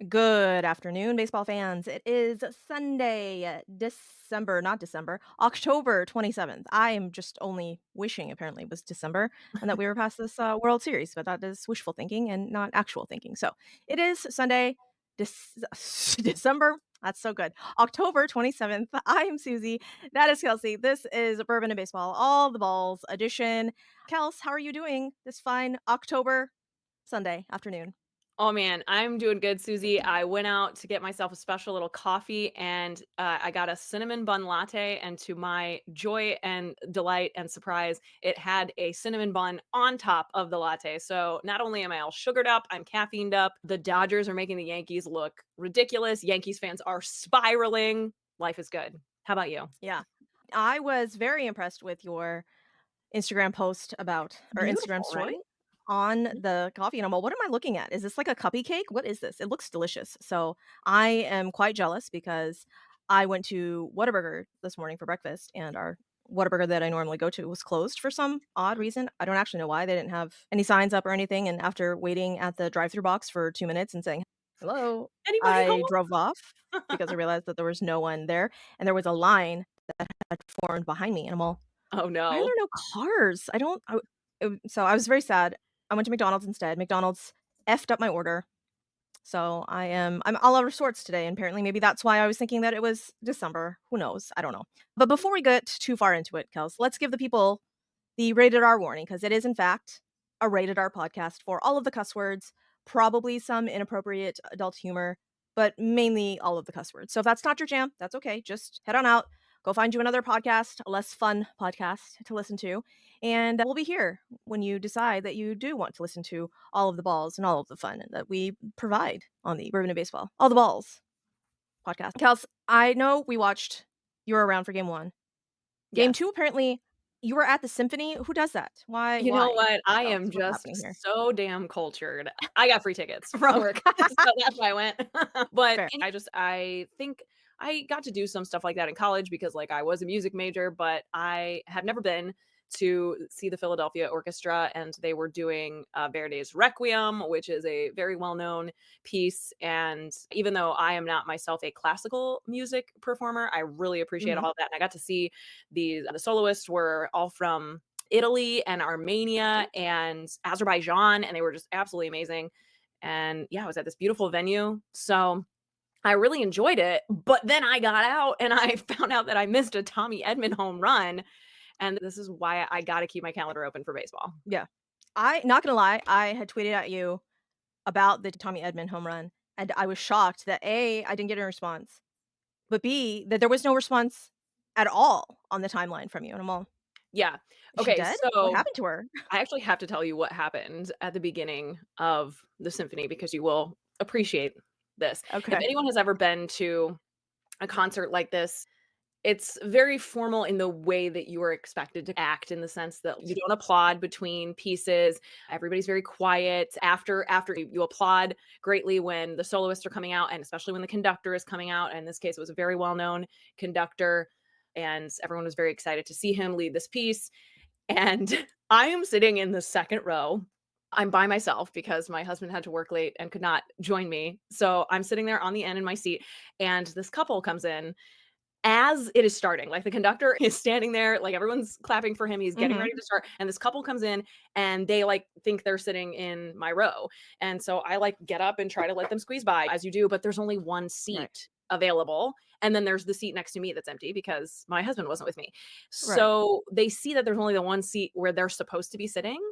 Good afternoon, baseball fans. It is Sunday, October 27th. I am just only wishing, apparently, it was December and that we were past this World Series, but that is wishful thinking and not actual thinking. So it is Sunday, December. That's so good. October 27th. I am Suzy. That is Kelsey. This is Bourbon and Baseball, all the balls edition. Kels, how are you doing this fine October Sunday afternoon? Oh man, I'm doing good, Susie. I went out to get myself a special little coffee and I got a cinnamon bun latte. And to my joy and delight and surprise, it had a cinnamon bun on top of the latte. So not only am I all sugared up, I'm caffeined up. The Dodgers are making the Yankees look ridiculous. Yankees fans are spiraling. Life is good. How about you? Yeah. I was very impressed with your Instagram post about or Instagram Beautiful, right? story on the coffee, and I'm all, "What am I looking at? Is this like a cuppy cake? What is this? It looks delicious." So, I am quite jealous because I went to Whataburger this morning for breakfast, and our Whataburger that I normally go to was closed for some odd reason. I don't actually know why. They didn't have any signs up or anything, and after waiting at the drive-through box for 2 minutes and saying, "Hello," Anybody I home? drove off because I realized that there was no one there, and there was a line that had formed behind me, and I'm all, Oh why are no. there no cars? I don't so I was very sad. I went to McDonald's instead. McDonald's effed up my order. So I'm all out of sorts today, and apparently maybe that's why I was thinking that it was December. Who knows? I don't know. But before we get too far into it, Kels, let's give the people the rated R warning because it is in fact a rated R podcast for all of the cuss words, probably some inappropriate adult humor, but mainly all of the cuss words. So if that's not your jam, that's okay. Just head on out, go find you another podcast, a less fun podcast to listen to, and we'll be here when you decide that you do want to listen to all of the balls and all of the fun that we provide on the Bourbon and Baseball, all the balls podcast. Kels, I know we watched. You were around for game one. Game Yes. 2, apparently, you were at the Symphony. Who does that? Why You know why? what? I Kels, am what's happening just here? so damn cultured. I got free tickets from Oh, work, so that's why I went. But fair. I think I got to do some stuff like that in college because, like, I was a music major, but I have never been to see the Philadelphia Orchestra, and they were doing, Verdi's Requiem, which is a very well-known piece, and even though I am not myself a classical music performer, I really appreciate Mhm. all of that, and I got to see the soloists were all from Italy and Armenia and Azerbaijan, and they were just absolutely amazing. And yeah, I was at this beautiful venue. So I really enjoyed it. But then I got out and I found out that I missed a Tommy Edman home run. And this is why I got to keep my calendar open for baseball. Yeah. I not gonna lie, I had tweeted at you about the TommyEdman home run, and I was shocked that A, I didn't get a response, but B, that there was no response at all on the timeline from you, and I'm all, Yeah. "Is she Okay. dead? What So happened to her?" I actually have to tell you what happened at the beginning of the symphony because you will appreciate this. If Okay. anyone has ever been to a concert like this, it's very formal in the way that you are expected to act in the sense that you don't applaud between pieces. Everybody's very quiet. After you applaud greatly when the soloists are coming out and especially when the conductor is coming out. In this case, it was a very well-known conductor and everyone was very excited to see him lead this piece. And I am sitting in the second row. I'm by myself because my husband had to work late and could not join me. So I'm sitting there on the end in my seat and this couple comes in as it is starting, like, the conductor is standing there, like, everyone's clapping for him, he's getting Mhm. ready to start, and this couple comes in, and they, like, think they're sitting in my row, and so I, like, get up and try to let them squeeze by, as you do, but there's only 1 Right. seat available, and then there's the seat next to me that's empty because my husband wasn't with me. Right. So, they see that there's only the 1 seat where they're supposed to be sitting,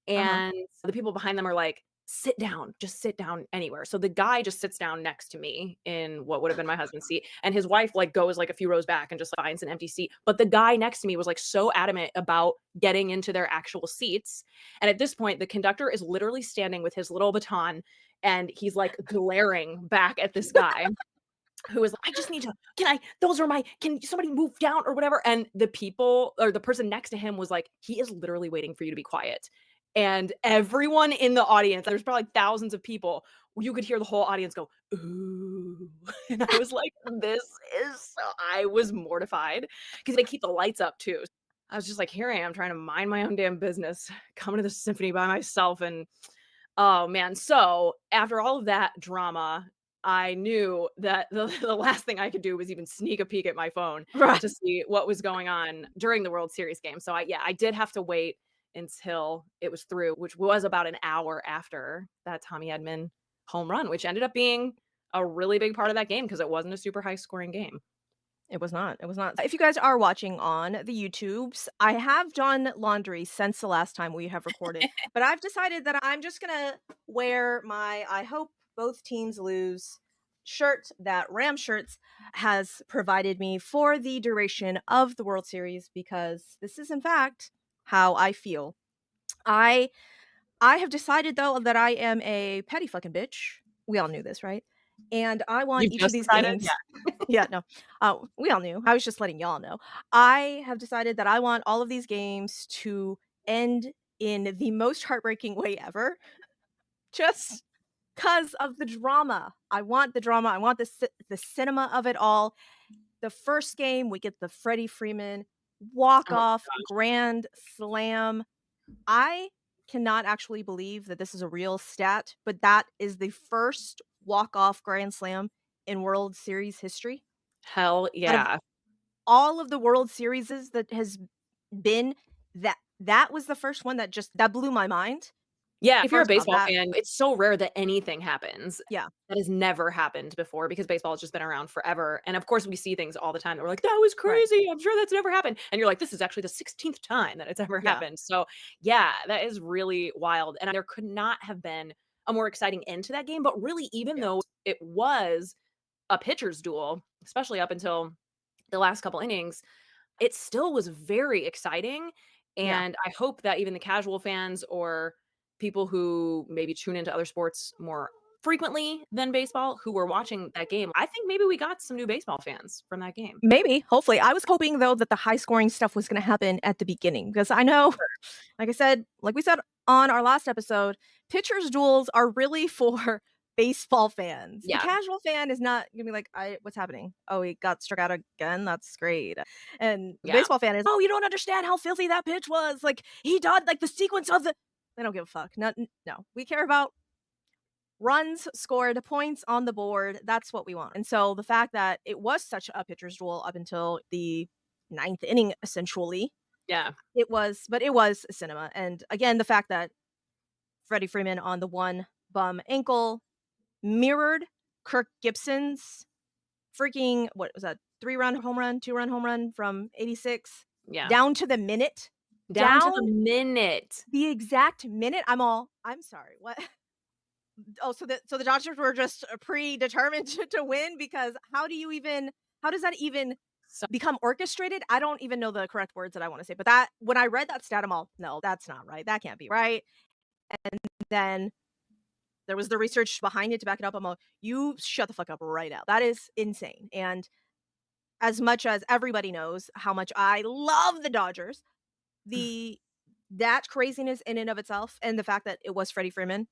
Uh-huh. and the people behind them are like, "Sit down, just sit down anywhere." So the guy just sits down next to me in what would have been my husband's seat, and his wife, like, goes, like, a few rows back and just finds an empty seat, but the guy next to me was, like, so adamant about getting into their actual seats, and at this point, the conductor is literally standing with his little baton, and he's, like, glaring back at this guy who is like, "I just need to can I those are my can somebody move down or whatever?" And the people or the person next to him was like, "He is literally waiting for you to be quiet." And everyone in the audience, there's probably thousands of people, you could hear the whole audience go, "Ooh." And I was like, "This is so" I was mortified because they keep the lights up too. I was just like, "Here I am trying to mind my own damn business, coming to the symphony by myself," and oh, man. So, after all of that drama, I knew that the last thing I could do was even sneak a peek at my phone Right. to see what was going on during the World Series game. So I did have to wait until it was through, which was about an hour after that Tommy Edman home run, which ended up being a really big part of that game because it wasn't a super high scoring game. It was not, it was not. If you guys are watching on the YouTubes, I have done laundry since the last time we have recorded, but I've decided that I'm just gonna wear my "I hope both teams lose" shirt that Ram Shirts has provided me for the duration of the World Series because this is, in fact, how I feel. I I have decided, though, that I am a petty fucking bitch. We all knew this, right? And I want You've each of just these decided? games. Yeah. Yeah, no. We all knew. I was just letting y'all know. I have decided that I want all of these games to end in the most heartbreaking way ever, just because of the drama. I want the drama. I want the cinema of it all. The first game, we get the Freddie Freeman Oh my walk-off gosh. grand slam. I cannot actually believe that this is a real stat, but that is the first walk-off grand slam in World Series history. Hell Out of yeah. all of the World Serieses that has been, that was the first one that blew my mind. Yeah, if you're a First off, baseball that fan, it's so rare that anything happens. yeah, That has never happened before because baseball has just been around forever, and of course, we see things all the time that we're like, "That was right, crazy, I'm sure that's never happened," and you're like, "This is actually the 16th time that it's ever yeah, happened." So, yeah, that is really wild, and there could not have been a more exciting end to that game, but really, even yeah, though it was a pitcher's duel, especially up until the last couple innings, it still was very exciting, yeah. and I hope that even the casual fans or people who maybe tune into other sports more frequently than baseball who were watching that game, I think maybe we got some new baseball fans from that game. Maybe, hopefully. I was hoping, though, that the high scoring stuff was gonna happen at the beginning because I know, like I said, like we said on our last episode, pitchers duels are really for baseball fans. The Yeah, casual fan is not gonna be like, what's happening? Oh, he got struck out again. That's great." And the yeah, baseball fan is, "Oh, you don't understand how filthy that pitch was. Like he dodged like the sequence of the." They don't give a fuck. No. We care about runs scored, points on the board. That's what we want. And so the fact that it was such a pitcher's duel up until the ninth inning, essentially, yeah, it was cinema. And again, the fact that Freddie Freeman on the one bum ankle mirrored Kirk Gibson's freaking, what was that, 3-run home run, 2-run home run from 86 yeah. down to the minute, Down to the down minute. the exact minute. I'm sorry, what? Oh, so the Dodgers were just predetermined to win because how does that even So become orchestrated? I don't even know the correct words that I wanna say, but that when I read that stat, I'm all, "No, that's not right. That can't be right." And then there was the research behind it to back it up. I'm all, "You shut the fuck up right now. That is insane." And as much as everybody knows how much I love the Dodgers, the that craziness in and of itself and the fact that it was Freddie Freeman,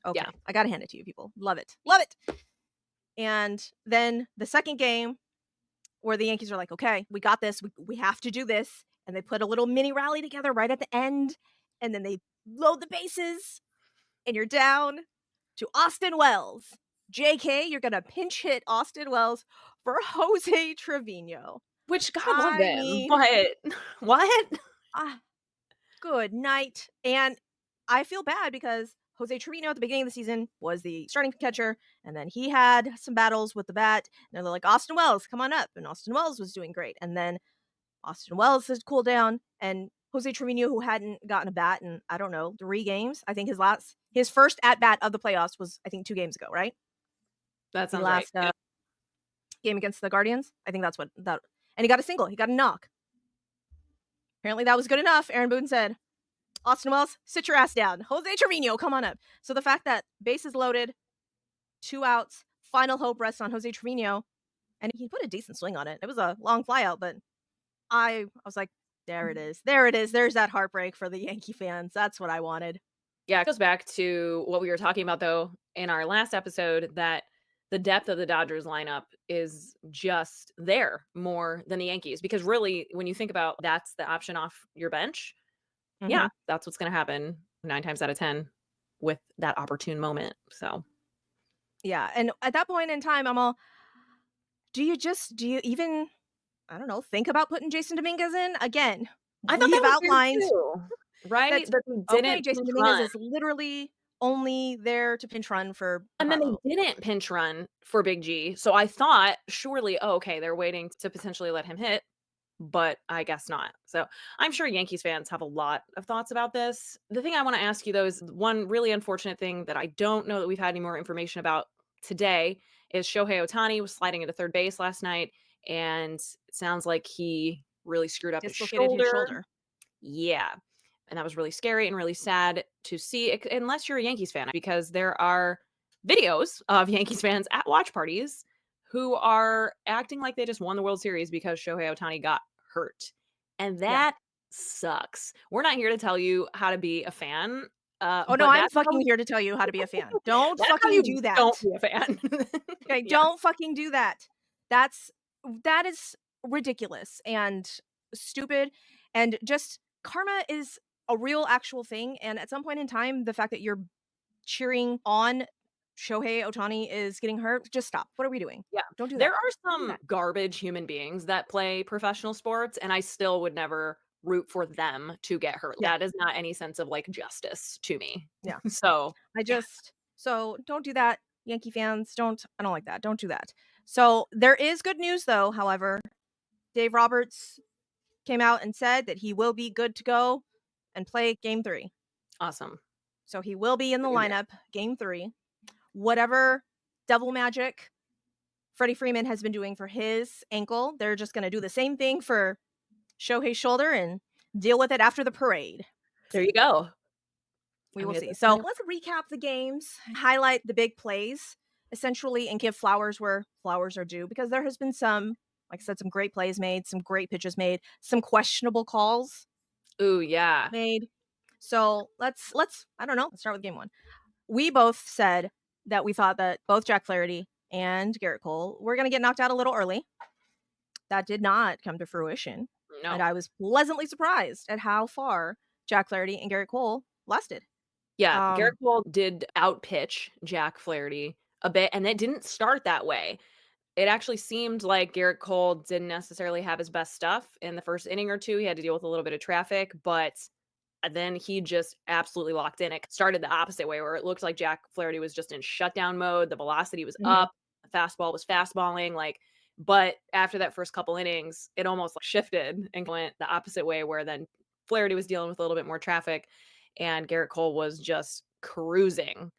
yeah, okay, I gotta hand it to you people. Love it. Love it. And then the second game where the Yankees are like, "Okay, we got this. We have to do this." And they put a little mini rally together right at the end, and then they load the bases, and you're down to Austin Wells. JK, you're gonna pinch hit Austin Wells for Jose Trevino. which God love I him, mean, but what? ah, good night. And I feel bad because Jose Trevino at the beginning of the season was the starting catcher, and then he had some battles with the bat. And they're like, "Austin Wells, come on up." And Austin Wells was doing great. And then Austin Wells has cooled down, and Jose Trevino, who hadn't gotten a bat in, I don't know, 3 games. I think his first at bat of the playoffs was, I think, 2 games ago, right? That The sounds right. last Yeah. game against the Guardians. I think that's what that. And he got a single. He got a knock. Apparently, that was good enough. Aaron Boone said, "Austin Wells, sit your ass down. Jose Trevino, come on up." So the fact that bases loaded, 2 outs, final hope rests on Jose Trevino, and he put a decent swing on it. It was a long flyout, but I was like, there it is. There it is. There's that heartbreak for the Yankee fans. That's what I wanted. Yeah, it goes back to what we were talking about though in our last episode that the depth of the Dodgers lineup is just there more than the Yankees because really when you think about that's the option off your bench, yeah, Mhm. that's what's going to happen 9 times out of 10 with that opportune moment. So, Yeah, and at that point in time, I'm all, do you even, I don't know, think about putting Jason Dominguez in? Again, I thought that we've was weird outlined too, right? that, That they okay, didn't Jason pinch Dominguez run. is literally only there to pinch run for And then Carlo. they didn't pinch run for Big G, so I thought surely, "Oh, okay, they're waiting to potentially let him hit," but I guess not. So, I'm sure Yankees fans have a lot of thoughts about this. The thing I wanna ask you though is one really unfortunate thing that I don't know that we've had any more information about today is Shohei Ohtani was sliding into third base last night, and it sounds like he really screwed up his Dislocated his shoulder. shoulder. Yeah. And that was really scary and really sad to see, unless you're a Yankees fan, because there are videos of Yankees fans at watch parties who are acting like they just won the World Series because Shohei Ohtani got hurt. And Yeah. that sucks. We're not here to tell you how to be a fan, Oh, no, but I'm that's how fucking here to tell you how to be a fan. Don't that's how fucking you do don't that. be a fan. Okay, Yes. don't fucking do that. That's that is ridiculous and stupid, and just karma is a real actual thing, and at some point in time, the fact that you're cheering on Shohei Ohtani is getting hurt, just stop. What are we doing? Yeah. Don't do There that. are Don't do some that. garbage human beings that play professional sports, and I still would never root for them to get hurt. Yeah, That is not any sense of, like, justice to me. yeah. So, I yeah. just so don't do that, Yankee fans. I don't like that. Don't do that. So there is good news though, however. Dave Roberts came out and said that he will be good to go and play game 3. Awesome. So he will be in the Good to hear. lineup game 3. Whatever devil magic Freddie Freeman has been doing for his ankle, they're just going to do the same thing for Shohei's shoulder and deal with it after the parade. There you go. We I will mean, at see. this So point let's recap the games, highlight the big plays, essentially, and give flowers where flowers are due because there has been some, like I said, some great plays made, some great pitches made, some questionable calls ooh, yeah. made. So let's I don't know, let's start with game 1. We both said that we thought that both Jack Flaherty and Garrett Cole were going to get knocked out a little early. That did not come to fruition, and No. I was pleasantly surprised at how far Jack Flaherty and Garrett Cole lasted. Yeah, Um, Gerrit Cole did outpitch Jack Flaherty a bit, and it didn't start that way. It actually seemed like Gerrit Cole didn't necessarily have his best stuff in the first inning or 2. He had to deal with a little bit of traffic, but then he just absolutely locked in. It started the opposite way where it looked like Jack Flaherty was just in shutdown mode. The velocity was mhm, up, the fastball was fastballing, like, but after that first couple innings, it almost like shifted and went the opposite way where then Flaherty was dealing with a little bit more traffic and Gerrit Cole was just cruising.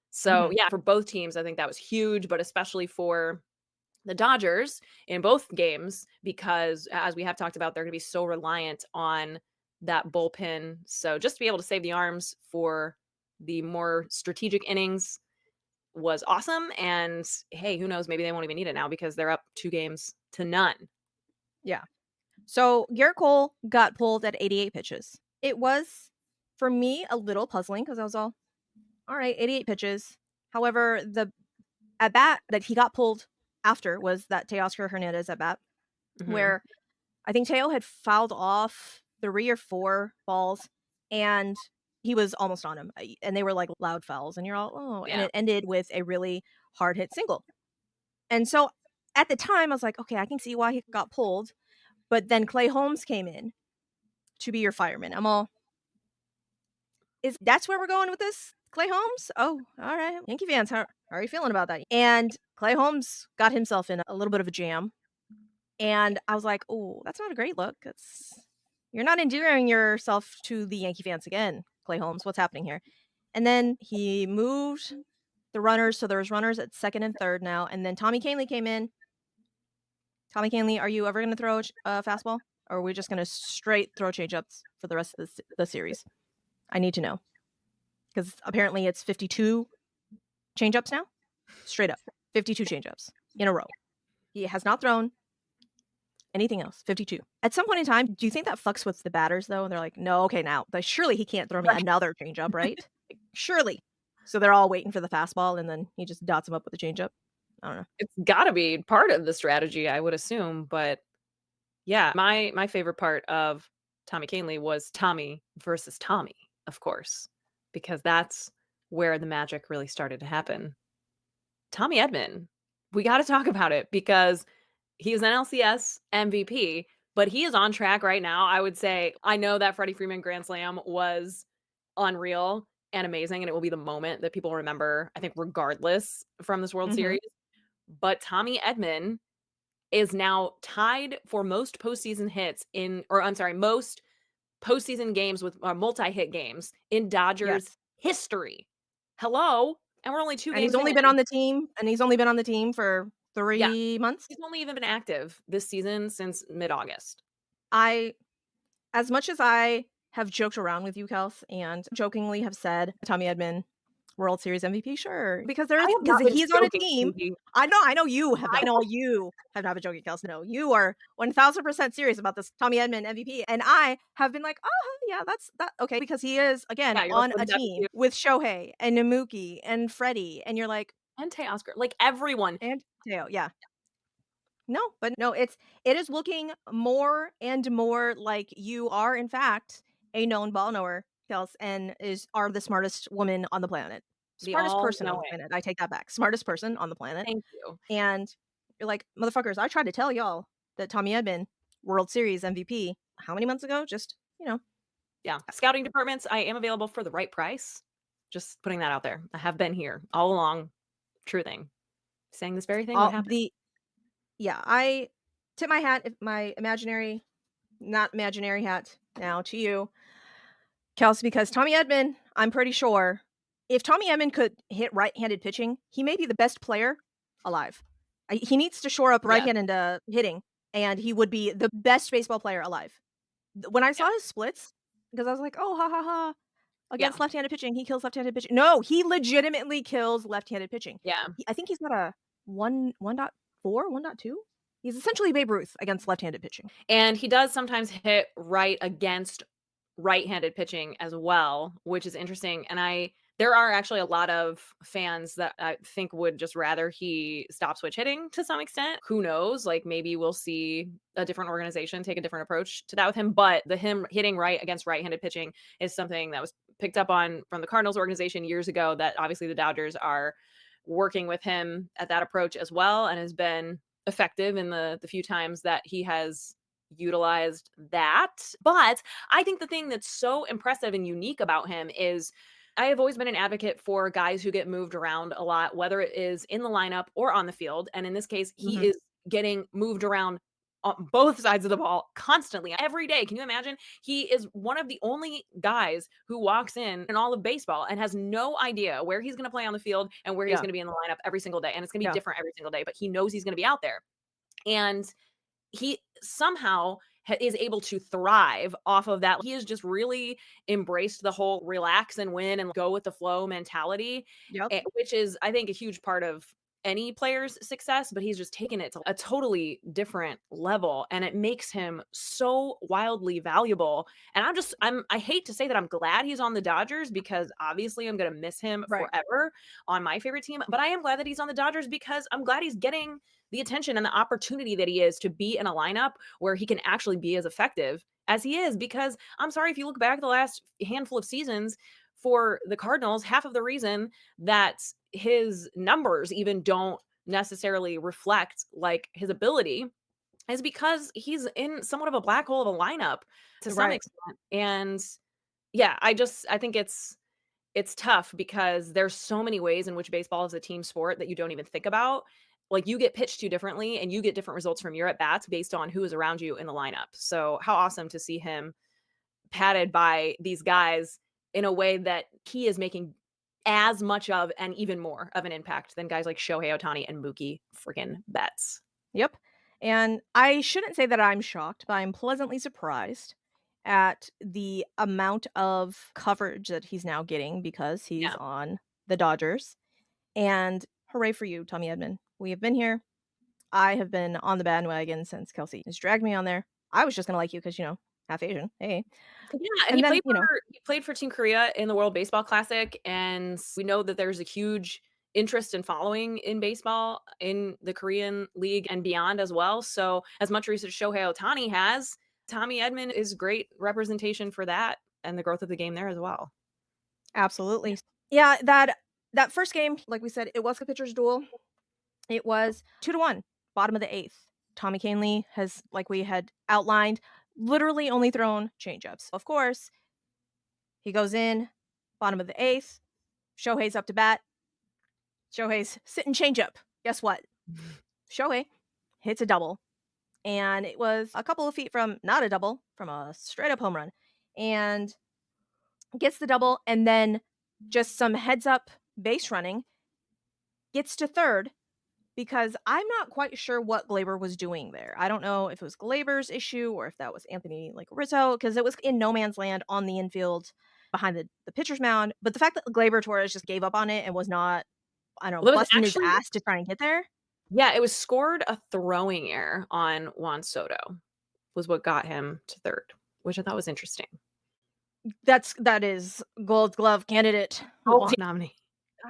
So, mhm. yeah, for both teams, I think that was huge, but especially for the Dodgers in both games because as we have talked about, they're going to be so reliant on that bullpen. So just to be able to save the arms for the more strategic innings was awesome. And hey, who knows? Maybe they won't even need it now because they're up 2 games to none. Yeah. So Garrett Cole got pulled at 88 pitches. It was, for me, a little puzzling because I was all right, 88 pitches. However, the at bat that he got pulled after was that Teoscar Hernandez at bat, Hmm. where I think Teo had fouled off 3 or 4 balls, and he was almost on him, and they were, like, loud fouls, and you're all, "Oh," and Yeah. it ended with a really hard hit single. And so, at the time, I was like, "Okay, I can see why he got pulled," but then Clay Holmes came in to be your fireman. I'm all, "Is that's where we're going with this? Clay Holmes? Oh, alright. Yankee fans, how are you feeling about that?" And Clay Holmes got himself in a little bit of a jam. And I was like, "Oh, that's not a great look. It's you're not endearing yourself to the Yankee fans again, Clay Holmes. What's happening here?" And then he moved the runners, so there was runners at second and third now, and then Tommy Kahnle came in. Tommy Kahnle, are you ever gonna throw a fastball, or are we just gonna straight throw changeups for the rest of the series? I need to know because apparently it's 52 changeups now, straight up 52 changeups in a row. He has not thrown anything else, 52. At some point in time, do you think that fucks with the batters, though? They're like, "No, okay, now, like, surely he can't throw me Right. another changeup, right? Surely." So they're all waiting for the fastball, and then he just dots him up with a changeup. I don't know. It's got to be part of the strategy, I would assume. But yeah, my favorite part of Tommy Kahnle was Tommy versus Tommy, of course, because that's where the magic really started to happen. Tommy Edman. We gotta talk about it because he's an LCS MVP, but he is on track right now, I would say. I know that Freddie Freeman grand slam was unreal and amazing, and it will be the moment that people remember, I think, regardless from this World Mhm. Series. But Tommy Edman is now tied for most postseason hits in or I'm sorry, most postseason games with multi-hit games in Dodgers Yes. history. Hello? And we're only 2 And he's games in. only been on the team for Yeah. 3 months. He's only even been active this season since mid-August. I As much as I have joked around with you, Kels, and jokingly have said Tommy Edman, World Series MVP, sure, because I have because not been he's on a joking, team. Suzy. I know you have not. I know you have not been joking, Kels. No, you are 1000% serious about this Tommy Edman MVP, and I have been like, "Oh, yeah, that's that okay," because he is, again, Yeah, you're on okay a with that team too. with Shohei and Namuki and Freddie, and you're like, And Teoscar, like, everyone. "And Teo," yeah. No, but no, it is looking more and more like you are, in fact, a known ball knower, Kels, and are the smartest woman on the planet. The Smartest person on the all-knowing. planet, I take that back. Smartest person on the planet, Thank you. and you're like, "Motherfuckers, I tried to tell y'all that Tommy Edman, World Series MVP, how many months ago? Just, Yeah. Scouting departments, I am available for the right price. Just putting that out there. I have been here all along. True thing. Saying this very thing would all happen. the yeah, I tip my hat, if my imaginary not imaginary hat now to you, Kelsey, because Tommy Edman, I'm pretty sure if Tommy Edman could hit right-handed pitching, he may be the best player alive. He needs to shore up Yeah. right-handed hitting, and he would be the best baseball player alive. When I Yeah. saw his splits, because I was like, "Oh, ha ha ha, Yeah. against left-handed pitching, he kills left-handed pitching." No, he legitimately kills left-handed pitching. Yeah. I think he's got a 1.4, 1.2. He's essentially Babe Ruth against left-handed pitching. And he does sometimes hit right against right-handed pitching as well, which is interesting, and there are actually a lot of fans that I think would just rather he stop switch hitting to some extent. Who knows? Like, maybe we'll see a different organization take a different approach to that with him, but the him hitting right against right-handed pitching is something that was picked up on from the Cardinals organization years ago that obviously the Dodgers are working with him at that approach as well and has been effective in the few times that he has utilized that. But I think the thing that's so impressive and unique about him is I have always been an advocate for guys who get moved around a lot, whether it is in the lineup or on the field. And in this case, he Mhm. is getting moved around on both sides of the ball constantly every day. Can you imagine? He is one of the only guys who walks in all of baseball and has no idea where he's going to play on the field and where he's Yeah, going to be in the lineup every single day. And it's going to be yeah, different every single day, but he knows he's going to be out there. And he somehow is able to thrive off of that. He has just really embraced the whole relax and win and go with the flow mentality, yep, which is, I think, a huge part of any player's success, but he's just taken it to a totally different level and it makes him so wildly valuable. And I hate to say that I'm glad he's on the Dodgers because obviously I'm going to miss him right, forever on my favorite team, but I am glad that he's on the Dodgers because I'm glad he's getting the attention and the opportunity that he is to be in a lineup where he can actually be as effective as he is. Because I'm sorry, if you look back the last handful of seasons for the Cardinals, half of the reason that his numbers even don't necessarily reflect like his ability is because he's in somewhat of a black hole of a lineup to some right, extent. And yeah, I think it's tough because there's so many ways in which baseball is a team sport that you don't even think about. Like, you get pitched to differently and you get different results from your at bats based on who is around you in the lineup. So, how awesome to see him padded by these guys in a way that he is making as much of and even more of an impact than guys like Shohei Ohtani and Mookie freaking Betts. yep. And I shouldn't say that I'm shocked, but I'm pleasantly surprised at the amount of coverage that he's now getting because he's Yeah. on the Dodgers. And hooray for you, Tommy Edman. We have been here. I have been on the bandwagon since Kelsey has dragged me on there. I was just gonna like you because, half Asian. Hey. Yeah, and And then, he played for Team Korea in the World Baseball Classic, and we know that there's a huge interest and following in baseball in the Korean League and beyond as well. So, as much research Shohei Ohtani has, Tommy Edman is great representation for that and the growth of the game there as well. absolutely. Yeah, that first game, like we said, it was a pitcher's duel. It was 2-1, bottom of the 8th. Tommy Kahnle has, like we had outlined, literally only thrown changeups. Of course, he goes in, bottom of the 8th. Shohei's up to bat. Shohei's sitting changeup. Guess what? Shohei hits a double. And it was a couple of feet from not a double, from a straight up home run. And gets the double, and then just some heads up base running, gets to third, because I'm not quite sure what Gleyber was doing there. I don't know if it was Gleyber's issue or if that was Anthony like Rizzo, because it was in no man's land on the infield behind the pitcher's mound. But the fact that Gleyber Torres just gave up on it and was not, I don't know, Well, it was busting his actually ass to try and get there. yeah, it was scored a throwing error on Juan Soto was what got him to third, which I thought was interesting. That is Gold Glove candidate. Gold nominee.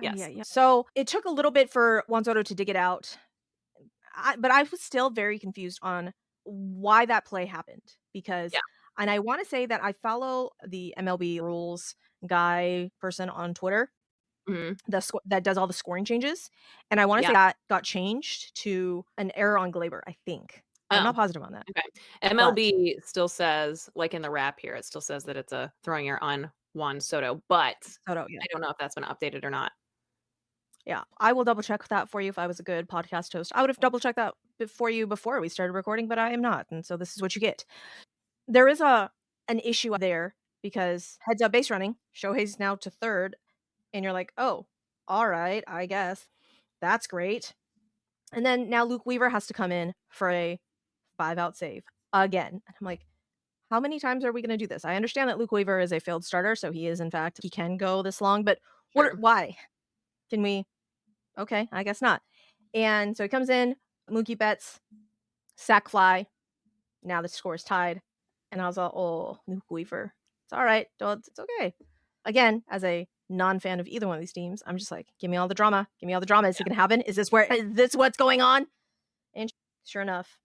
Yeah, Yes. yeah. So it took a little bit for Juan Soto to dig it out. But I was still very confused on why that play happened because Yeah. and I wanna say that I follow the MLB rules guy person on Twitter, Mhm. that does all the scoring changes, and I wanna Yeah. say that got changed to an error on Gleyber, I think. I'm not Oh, positive on that, okay. but MLB still says, like in the wrap here, it still says that it's a throwing error on Juan Soto, but Soto, yeah. I don't know if that's been updated or not. Yeah, I will double check that for you if I was a good podcast host. I would have double checked that for you before we started recording, but I am not, and so this is what you get. There is an issue there because heads up base running, Shohei's now to third, and you're like, "Oh, alright, I guess. That's great." And then now Luke Weaver has to come in for a 5-out save again. And I'm like, "How many times are we gonna do this?" I understand that Luke Weaver is a failed starter, so he is in fact he can go this long, but Sure. why? Can we okay, I guess not. And so he comes in, Mookie Betts, sac fly. Now the score is tied. And I was all, "Oh, Luke Weaver. It's all right. It's okay." Again, as a non-fan of either one of these teams, I'm just like, "Give me all the drama. Give me all the drama. Is it gonna happen? Is this what's going on?" And sure enough,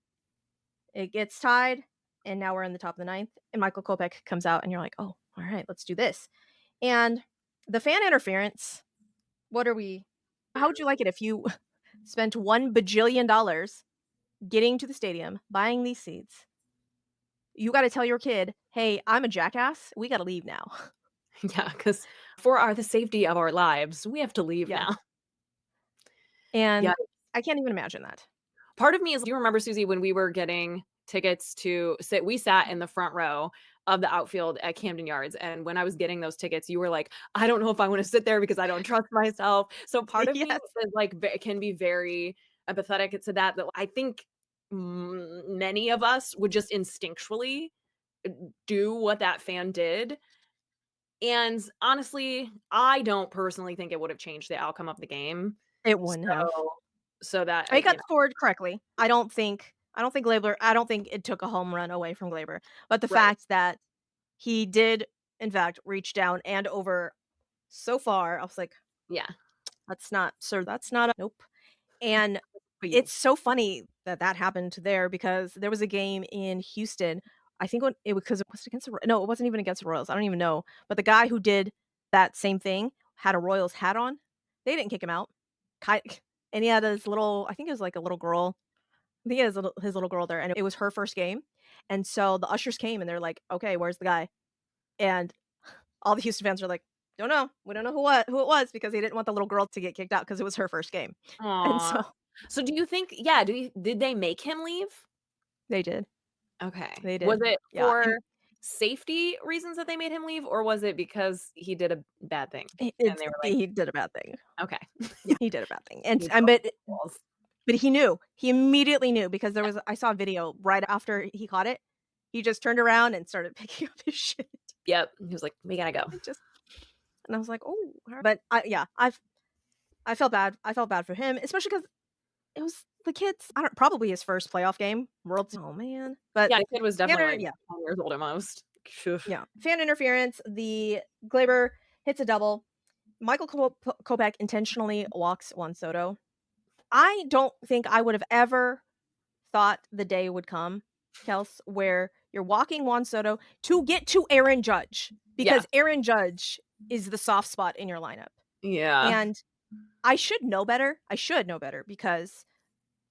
it gets tied, and now we're in the top of the ninth, and Michael Kopech comes out, and you're like, "Oh, all right, let's do this." And the fan interference, what are we how would you like it if you spent $1 bajillion getting to the stadium, buying these seats? You gotta tell your kid, "Hey, I'm a jackass. We gotta leave now." Yeah, because for the safety of our lives, we have to leave Yeah, now. Yeah. and I can't even imagine that. Part of me is, do you remember, Suzy, when we were getting tickets to sit we sat in the front row of the outfield at Camden Yards, and when I was getting those tickets, you were like, "I don't know if I wanna sit there because I don't trust myself." So part of me Yes, is, like, can be very empathetic to that I think many of us would just instinctually do what that fan did, and honestly, I don't personally think it would have changed the outcome of the game. it wouldn't have. So that, It got scored correctly. I don't think Gleyber I don't think it took a home run away from Gleyber, but the right. fact that he did, in fact, reach down and over so far, I was like, Yeah. "That's not sir, that's not a nope." And For you. it's so funny that that happened there because there was a game in Houston, I think when it was 'cause it was against the Ro no, it wasn't even against the Royals, I don't even know, but the guy who did that same thing had a Royals hat on. They didn't kick him out. Ki and he had his little I think it was like a little girl I think he has his little girl there, and it was her first game, and so the ushers came and they're like, "Okay, where's the guy?" And all the Houston fans are like, "Don't know. We don't know who it was," because they didn't want the little girl to get kicked out because it was her first game. And Aw. so So do you think yeah, did they make him leave? they did. Okay. They Was did. it Yeah, and for safety reasons that they made him leave, or was it because he did a bad thing? And they were like, he did a bad thing. "Okay." Yeah, he did a bad thing, and He and broke but the rules. but he knew. He immediately knew because Yeah, I saw a video right after he caught it. He just turned around and started picking up his shit. yep. He was like, "We gotta go." It just and I was like, "Oh," but yeah, I felt bad for him, especially because it was the kid's I don't probably his first playoff game, World oh, man. But Yeah, the kid was definitely, Tanner like, yeah, 10 years old at most. Phew. yeah. Fan interference, the Glaber hits a double. Michael Kopech intentionally walks Juan Soto. I don't think I would have ever thought the day would come, Kels, where you're walking Juan Soto to get to Aaron Judge Yeah. because Aaron Judge is the soft spot in your lineup. Yeah. And I should know better. I should know better because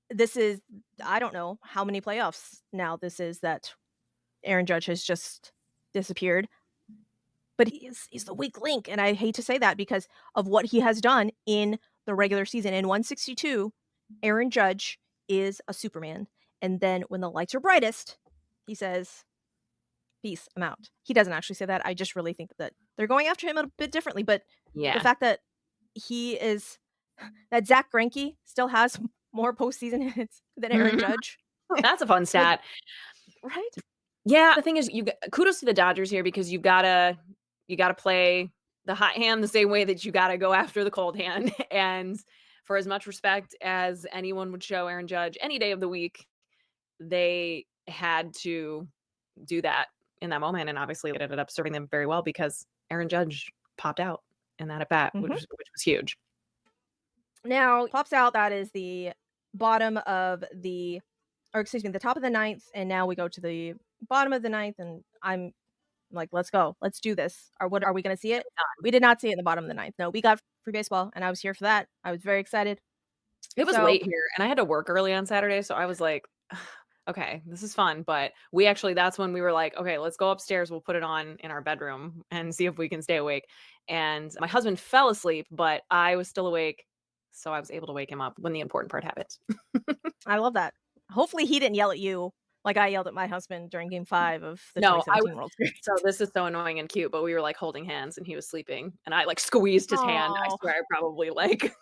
this is I don't know how many playoffs now this is that Aaron Judge has just disappeared, but he's the weak link, and I hate to say that because of what he has done in the regular season. In 162, Aaron Judge is a Superman, and then when the lights are brightest, he says, "Peace, I'm out." He doesn't actually say that. I just really think that they're going after him a bit differently, but the Yeah. fact that he is that Zach Greinke still has more postseason hits than Aaron Mhm. Judge, That's a fun like, stat. right? Yeah, the thing is, kudos to the Dodgers here because you gotta play the hot hand the same way that you gotta go after the cold hand, and for as much respect as anyone would show Aaron Judge any day of the week, they had to do that in that moment, and obviously it ended up serving them very well because Aaron Judge popped out in that at bat, which Mhm. was huge. Now, pops out that is the bottom of the or excuse me, the top of the ninth, and now we go to the bottom of the ninth, and I'm like, "Let's go. Let's do this." Or what are we gonna see it? We did not see it in the bottom of the ninth. No, we got free baseball, and I was here for that. I was very excited. It was So late here, and I had to work early on Saturday, so I was like, "Okay, this is fun," but we actually that's when we were like, "Okay, let's go upstairs, we'll put it on in our bedroom and see if we can stay awake," and my husband fell asleep, but I was still awake, so I was able to wake him up when the important part happened. I love that. Hopefully, he didn't yell at you like I yelled at my husband during game 5 of the No, I was 2017 World Series. so this is so annoying and cute, but we were, like, holding hands, and he was sleeping, and I, like, squeezed his hand. I Oh, swear I probably, like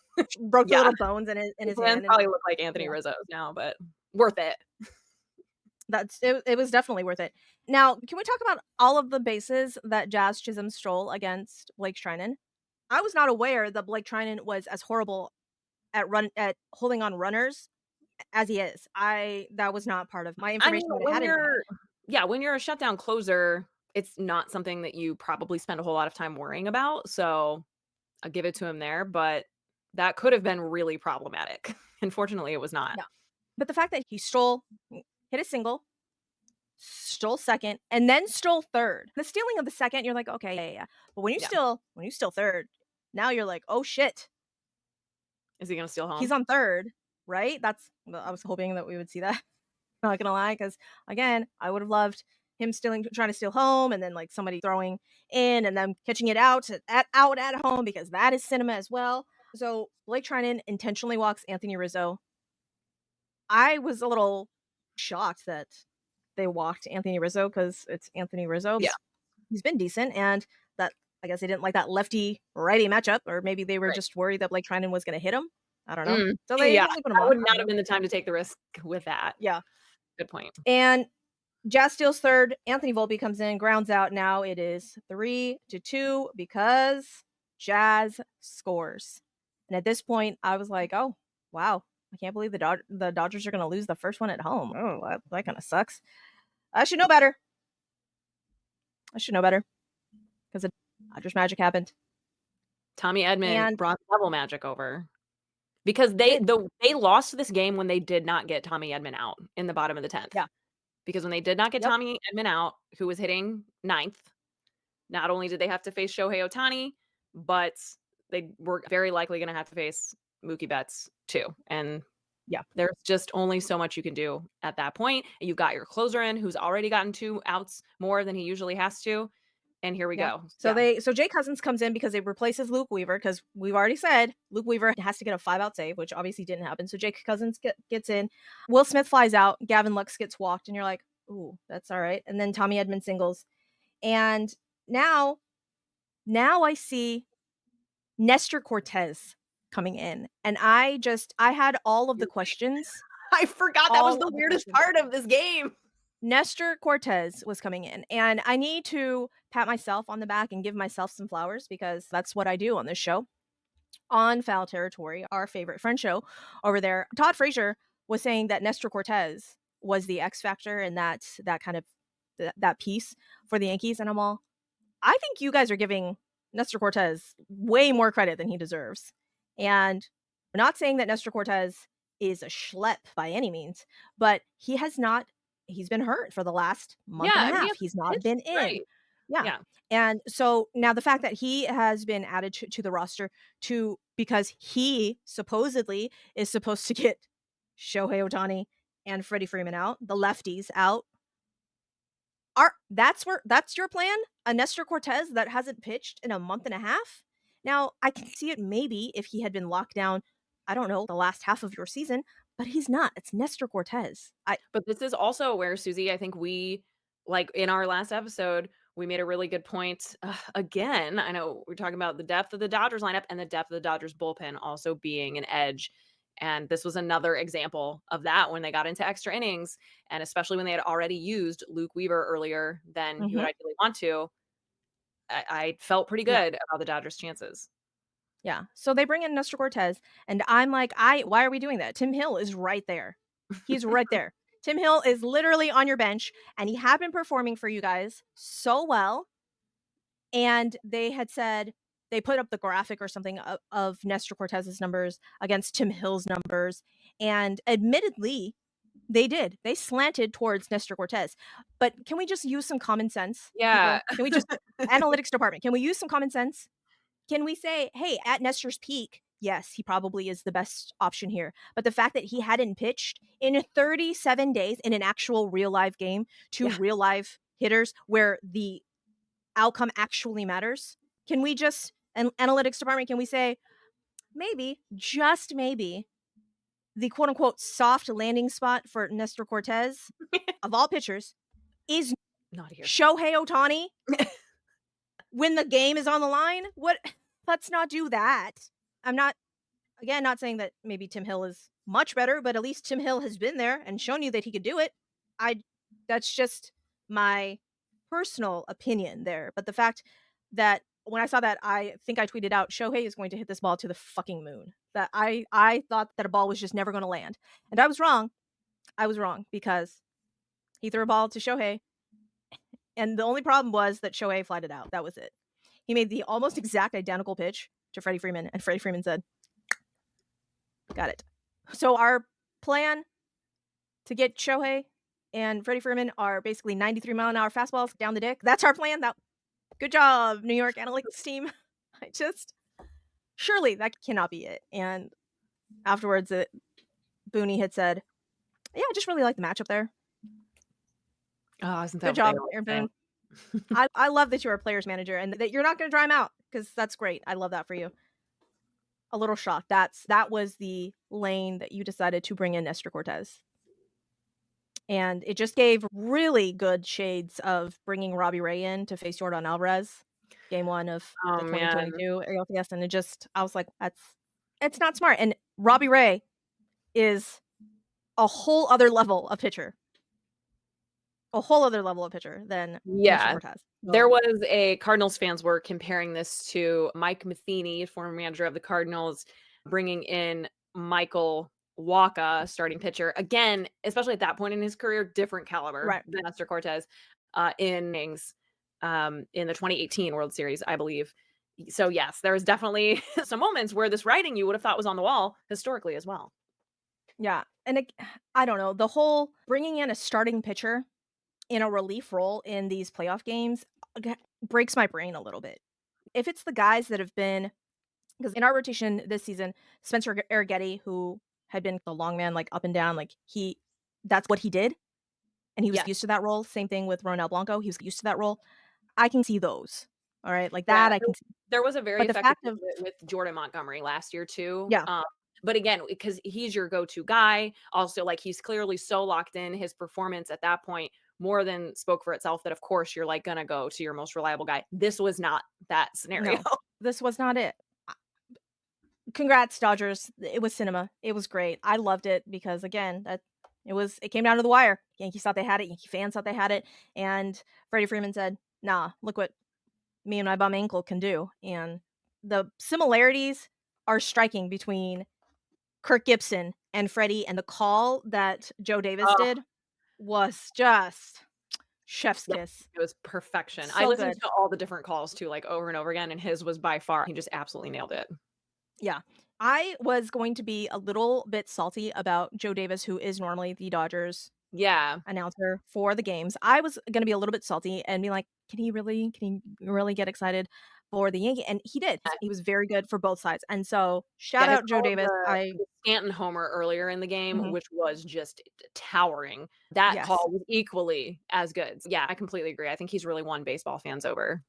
broke the yeah, little bones in his his hands hand, and probably look like Anthony yeah. Rizzo's now, but worth it. It was definitely worth it. Now, can we talk about all of the bases that Jazz Chisholm stole against Blake Trinan? I was not aware that Blake Trinan was as horrible at holding on runners as he is. I That was not part of my I mean, information that I when had in my head. you're yeah, when you're a shutdown closer, it's not something that you probably spend a whole lot of time worrying about, so I'll give it to him there, but that could have been really problematic. Unfortunately, it was not. Yeah. But the fact that he stole hit a single, stole second, and then stole third. The stealing of the second, you're like, "Okay, yeah, yeah, yeah." But Yeah. when you steal third, now you're like, "Oh shit, Is he gonna steal he's home? on third," right? Well, I was hoping that we would see that. Not gonna lie, because again, I would have loved him trying to steal home, and then like somebody throwing in and then catching it out at home because that is cinema as well. So Blake Trinan intentionally walks Anthony Rizzo. I was a little shocked that they walked Anthony Rizzo because it's Anthony Rizzo. Yeah, He's been decent, and that I guess they didn't like that lefty righty matchup, or maybe they were right. just worried that Blake Trinan was gonna hit him. I don't know. So Yeah, they put him that off. would I don't not have know. been the time to take the risk with that. Yeah. Good point. And Jazz steals third. Anthony Volpe comes in, grounds out. Now it is 3-2 because Jazz scores. And at this point, I was like, "Oh, wow. I can't believe the Dodgers are going to lose the first one at home. Oh, that kind of sucks. I should know better. I should know better because the Dodgers magic happened." Tommy Edman And brought Devil Magic over because he did. they lost this game when they did not get Tommy Edman out in the bottom of the 10th. Yeah. Because when they did not get Yep. Tommy Edman out, who was hitting ninth, not only did they have to face Shohei Ohtani, but they were very likely gonna have to face Mookie Betts too, and Yeah. there's just only so much you can do at that point. You've got your closer in who's already gotten 2 outs more than he usually has to, and here we Yeah. go. So Yeah. Jay Cousins comes in because it replaces Luke Weaver because we've already said Luke Weaver has to get a 5-out save, which obviously didn't happen. So Jake Cousins gets in. Will Smith flies out. Gavin Lux gets walked, and you're like, "Ooh, that's all right." And then Tommy Edman singles. And now I see NestorCortes coming in. And I had all of the questions. I forgot that was All the of the weirdest questions. part of this game. NestorCortes was coming in, and I need to pat myself on the back and give myself some flowers because that's what I do on this show. On Foul Territory, our favorite friend show over there, Todd Frazier was saying that NestorCortes was the X factor and that kind of that piece for the Yankees, and I'm all, I think you guys are giving NestorCortes way more credit than he deserves. And we're not saying that NestorCortes is a schlep by any means, but he's been hurt for the last month and a Yeah, he half. hasn't He's not pitched been in. right. Yeah. Yeah. And so now the fact that he has been added to the roster because he supposedly is supposed to get Shohei Ohtani and Freddie Freeman out, the lefties out. That's your plan? A NestorCortes that hasn't pitched in a month and a half? Now, I can see it maybe if he had been locked down, I don't know, the last half of your season, but he's not. It's NestorCortes. But this is also where, Suzy, I think like in our last episode, we made a really good point. Again, I know we're talking about the depth of the Dodgers lineup and the depth of the Dodgers bullpen also being an edge. And this was another example of that when they got into extra innings, and especially when they had already used Luke Weaver earlier than you would Mhm. ideally want to. I felt pretty Yeah. good about the Dodgers' chances. Yeah. So they bring in NestorCortes, and I'm like, why are we doing that? Tim Hill is right there. He's right there. Tim Hill is literally on your bench, and he had been performing for you guys so well. And they had said they put up the graphic or something of NestorCortes' numbers against Tim Hill's numbers. And admittedly, they did. They slanted towards NestorCortes. But can we just use some common sense, Yeah. people? Can we just, analytics department, can we use some common sense? Can we say, hey, at Nestor's peak, yes, he probably is the best option here. But the fact that he hadn't pitched in 37 days in an actual real live game to Yeah. real live hitters where the outcome actually matters, can we just, an analytics department, can we say, maybe, just maybe, the quote unquote soft landing spot for NestorCortes of all pitchers is Not here. ShoheiOhtani when the game is on the line? What? Let's not do that. I'm not, again, not saying that maybe Tim Hill is much better, but at least Tim Hill has been there and shown you that he could do it. I That's just my personal opinion there. But the fact that when I saw that, I think I tweeted out, Shohei is going to hit this ball to the fucking moon. That I thought that a ball was just never going to land. And I was wrong. I was wrong because he threw a ball to Shohei, and the only problem was that Shohei flied it out. That was it. He made the almost exact identical pitch to Freddie Freeman, and Freddie Freeman said, got it. So our plan to get Shohei and Freddie Freeman are basically 93-mile-an-hour fastballs down the dick. That's our plan. Good job, New York analytics team. Surely that cannot be it. And afterwards, Booney had said, yeah, I just really like the matchup there. Oh, isn't that Good what they job, always Aaron say? Boone. I love that you're a player's manager and that you're not going to dry him out, because that's great. I love that for you. A little shocked. That was the lane that you decided to bring in NestorCortes. And it just gave really good shades of bringing Robbie Ray in to face Jordan Alvarez, game 1 of Oh, the man. 2022 ALCS, and I was like, it's not smart. And Robbie Ray is a whole other level of pitcher. A whole other level of pitcher than Yeah. NestorCortes. There was Cardinals fans were comparing this to Mike Matheny, former manager of the Cardinals, bringing in Michael Wacha, starting pitcher. Again, especially at that point in his career, different caliber Right. than NestorCortes, innings, in the 2018 World Series, I believe. So, yes, there was definitely some moments where this writing you would have thought was on the wall historically as well. Yeah. And I don't know, the whole bringing in a starting pitcher in a relief role in these playoff games breaks my brain a little bit. If it's the guys that have been, because in our rotation this season, Spencer Arrighetti, who had been the long man, like up and down, like that's what he did. And he was Yes. used to that role. Same thing with Ronel Blanco. He was used to that role. I can see those. All right. Like Yeah, that, I can see. there was a very But the effective fact of, with Jordan Montgomery last year too. yeah, But again, because he's your go-to guy, also like he's clearly so locked in, his performance at that point more than spoke for itself that of course you're like gonna go to your most reliable guy. This was not that scenario. no, this was not it. Congrats, Dodgers. It was cinema. It was great. I loved it because again, it came down to the wire. Yankees thought they had it, Yankee fans thought they had it, and Freddie Freeman said, nah, look what me and my bum ankle can do. And the similarities are striking between Kirk Gibson and Freddie, and the call that Joe Davis Oh, did was just chef's yeah, kiss. it was perfection. I So listened good. to all the different calls too, like over and over again, and his was by far he just absolutely nailed it. Yeah. I was going to be a little bit salty about Joe Davis, who is normally the Dodgers Yeah. announcer for the games. I was going to be a little bit salty and be like, can he really get excited for the Yankee, and he did. He was very good for both sides, and so shout Yeah, his out Joe call of Davis. the Stanton homer earlier in the game, Mhm. which was just towering. That Yes. call was equally as good. Yeah, I completely agree. I think he's really won baseball fans over.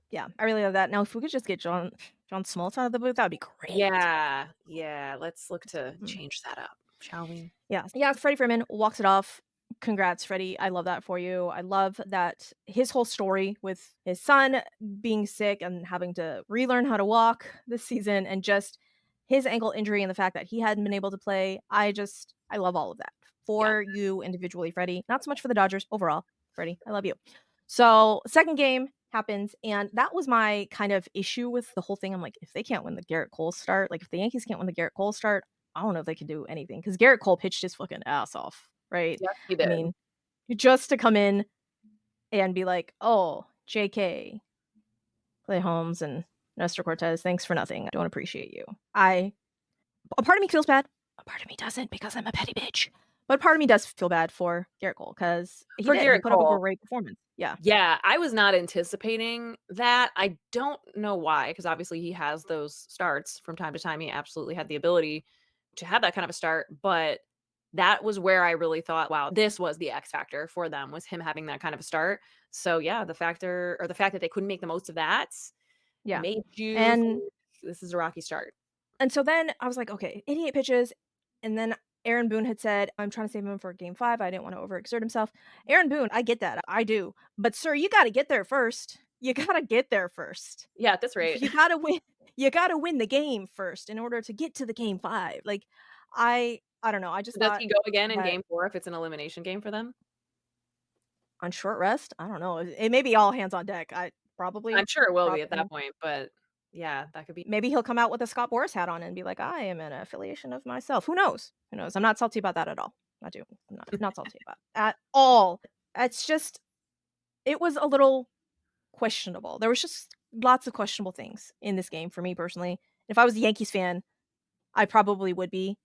Yeah, I really love that. Now if we could just get John Smoltz out of the booth, that'd be great. Yeah, yeah, let's look to Mm. change that up, shall we? Yeah. Yeah, Freddie Freeman walks it off. Congrats, Freddie. I love that for you. I love that his whole story with his son being sick and having to relearn how to walk this season and just his ankle injury and the fact that he hadn't been able to play. I love all of that Yeah. for you individually, Freddie. Not so much for the Dodgers overall. Freddie, I love you. So, second game happens, and that was my kind of issue with the whole thing. I'm like, if they can't win the Gerrit Cole start, like if the Yankees can't win the Gerrit Cole start, I don't know if they can do anything because Gerrit Cole pitched his fucking ass off, right? Yes, he I did. mean, just to come in and be like, "Oh, JK, Clay Holmes and NestorCortes, thanks for nothing. I don't appreciate you." A part of me feels bad. A part of me doesn't because I'm a petty bitch. But a part of me does feel bad for Gerrit Cole because he For did. He Gerrit put up a Cole, great performance. Yeah. yeah, I was not anticipating that. I don't know why, because obviously he has those starts from time to time. He absolutely had the ability to have that kind of a start, but that was where I really thought, wow, this was the X factor for them, was him having that kind of a start. So yeah, the fact that they couldn't make the most of that Yeah. made you And think this is a rocky start. And so then I was like, okay, 88 pitches. And then Aaron Boone had said, I'm trying to save him for game 5. I didn't want to overexert himself. Aaron Boone, I get that. I do. But sir, you got to get there first. You got to get there first. Yeah, at this rate. You got to win. You got to win the game first in order to get to the game 5. Like I don't know. I just Does thought he go again in that game 4 if it's an elimination game for them? on short rest, I don't know. It may be all hands on deck. I I'm probably sure it will be at that probably point, but yeah, that could be. maybe he'll come out with a Scott Boras hat on and be like, "I am an affiliation of myself." Who knows? Who knows? I'm not salty about that at all. I do. I'm not salty about it at all. It's just it was a little questionable. There was just lots of questionable things in this game for me personally. If I was a Yankees fan, I probably would be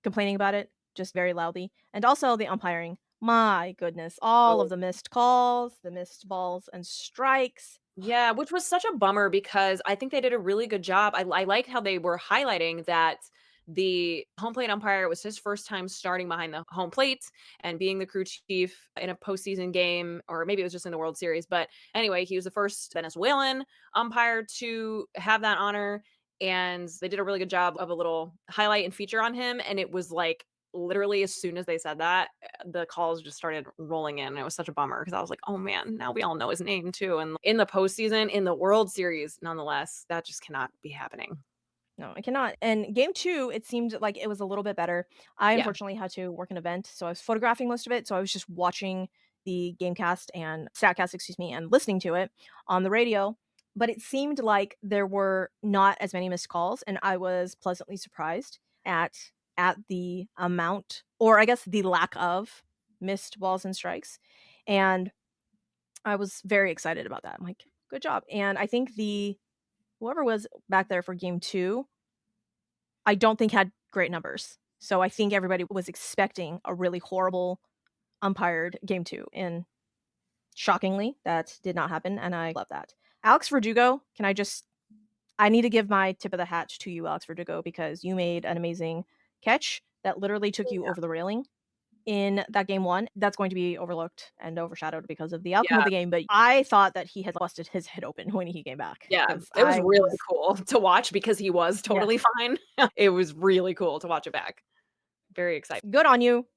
complaining about it just very loudly. And also the umpiring. My goodness, all of Oh. the missed calls, the missed balls and strikes. Yeah, which was such a bummer because I think they did a really good job. I liked how they were highlighting that the home plate umpire was his first time starting behind the home plate and being the crew chief in a postseason game, or maybe it was just in the World Series. But anyway, he was the first Venezuelan umpire to have that honor. And they did a really good job of a little highlight and feature on him. And it was like literally as soon as they said that, the calls just started rolling in. And it was such a bummer because I was like, oh man, now we all know his name too. And in the postseason, in the World Series, nonetheless, that just cannot be happening. No, I cannot. And game 2, it seemed like it was a little bit better. I Yeah. unfortunately had to work an event, so I was photographing most of it, so I was just watching the gamecast and statcast, excuse me, and listening to it on the radio. But it seemed like there were not as many missed calls, and I was pleasantly surprised at the amount, or I guess the lack of missed balls and strikes. And I was very excited about that. I'm like, good job. And I think the whoever was back there for game 2 I don't think had great numbers. So I think everybody was expecting a really horrible umpired game 2, and shockingly, that did not happen, and I love that. Alex Verdugo, I need to give my tip of the hat to you, Alex Verdugo, because you made an amazing catch that literally took you over the railing in that game 1. That's going to be overlooked and overshadowed because of the outcome of Yeah. the game, but I thought that he had busted his head open when he came back Yeah. because It was I really was cool to watch because he was yes. totally fine. It was really cool to watch it back. Very exciting. Good on you,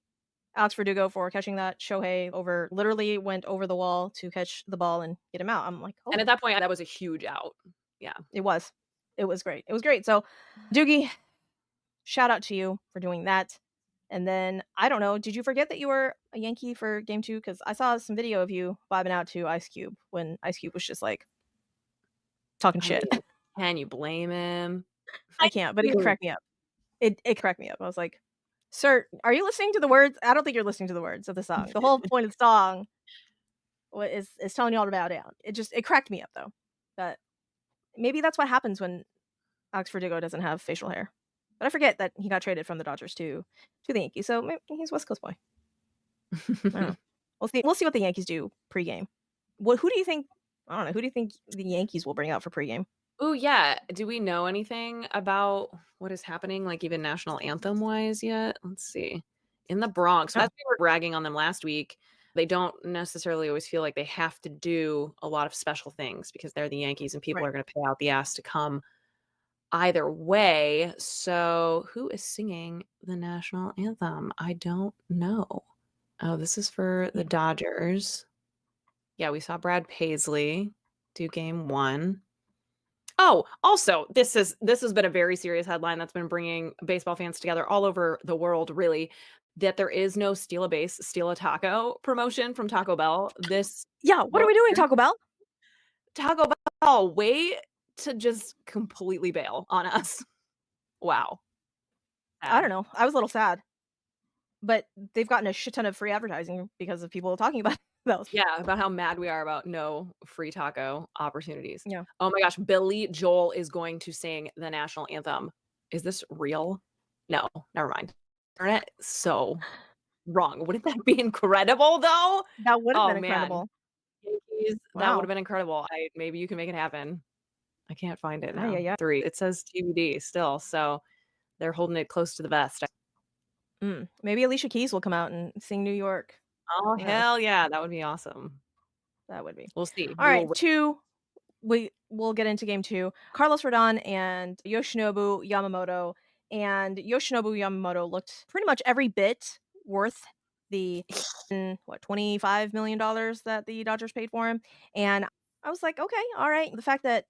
Alex Verdugo, for catching that. Shohei literally went over the wall to catch the ball and get him out. I'm like, And oh, at that point, that was a huge out. Yeah. it was. It was great. It was great. So, Doogie, shout out to you for doing that. And then, I don't know, did you forget that you were a Yankee for game 2? Because I saw some video of you vibing out to Ice Cube when Ice Cube was just like talking I shit. mean, can you blame him? I Thank can't, but it you. cracked me up. It cracked me up. I was like, sir, are you listening to the words? I don't think you're listening to the words of the song. The whole point of the song is telling you all to bow down. It cracked me up though. But maybe that's what happens when Alex Verdugo doesn't have facial hair. But I forget that he got traded from the Dodgers to the Yankees. So maybe he's West Coast boy. I don't know. We'll see. We'll see what the Yankees do pregame. Who do you think I don't know. Who do you think the Yankees will bring out for pregame? Oh yeah. Do we know anything about what is happening, like, even national anthem-wise yet? Let's see. In the Bronx, as No. we were bragging on them last week, they don't necessarily always feel like they have to do a lot of special things because they're the Yankees and people Right. are gonna pay out the ass to come either way. So, who is singing the national anthem? I don't know. Oh, this is for Yeah. the Dodgers. Yeah, we saw Brad Paisley do game 1. Oh, also, this has been a very serious headline that's been bringing baseball fans together all over the world, really, that there is no steal a base, steal a taco promotion from Taco Bell this Yeah. What are World we doing, Series. Taco Bell? Taco Bell, way to just completely bail on us. Wow. I don't Sad. know. I was a little sad, but they've gotten a shit ton of free advertising because of people talking about those. Yeah, about how mad we are about no free taco opportunities. Yeah. Oh my gosh, Billy Joel is going to sing the national anthem. Is this real? No, never mind. Internet, so wrong. Wouldn't that be incredible though? That would have Oh been man, incredible. Yankees, that would have Wow. been incredible. Maybe you can make it happen. I can't find it Yeah, yeah, now. yeah. 3. It says TBD still, so they're holding it close to the vest. Maybe Alicia Keys will come out and sing New York. Oh, Who knows? hell yeah, that would be awesome. That would be. We'll see. All We right, will 2. We'll get into game 2. Carlos Rodon and Yoshinobu Yamamoto. And Yoshinobu Yamamoto looked pretty much every bit worth the $25 million that the Dodgers paid for him. And I was like, okay, all right. The fact that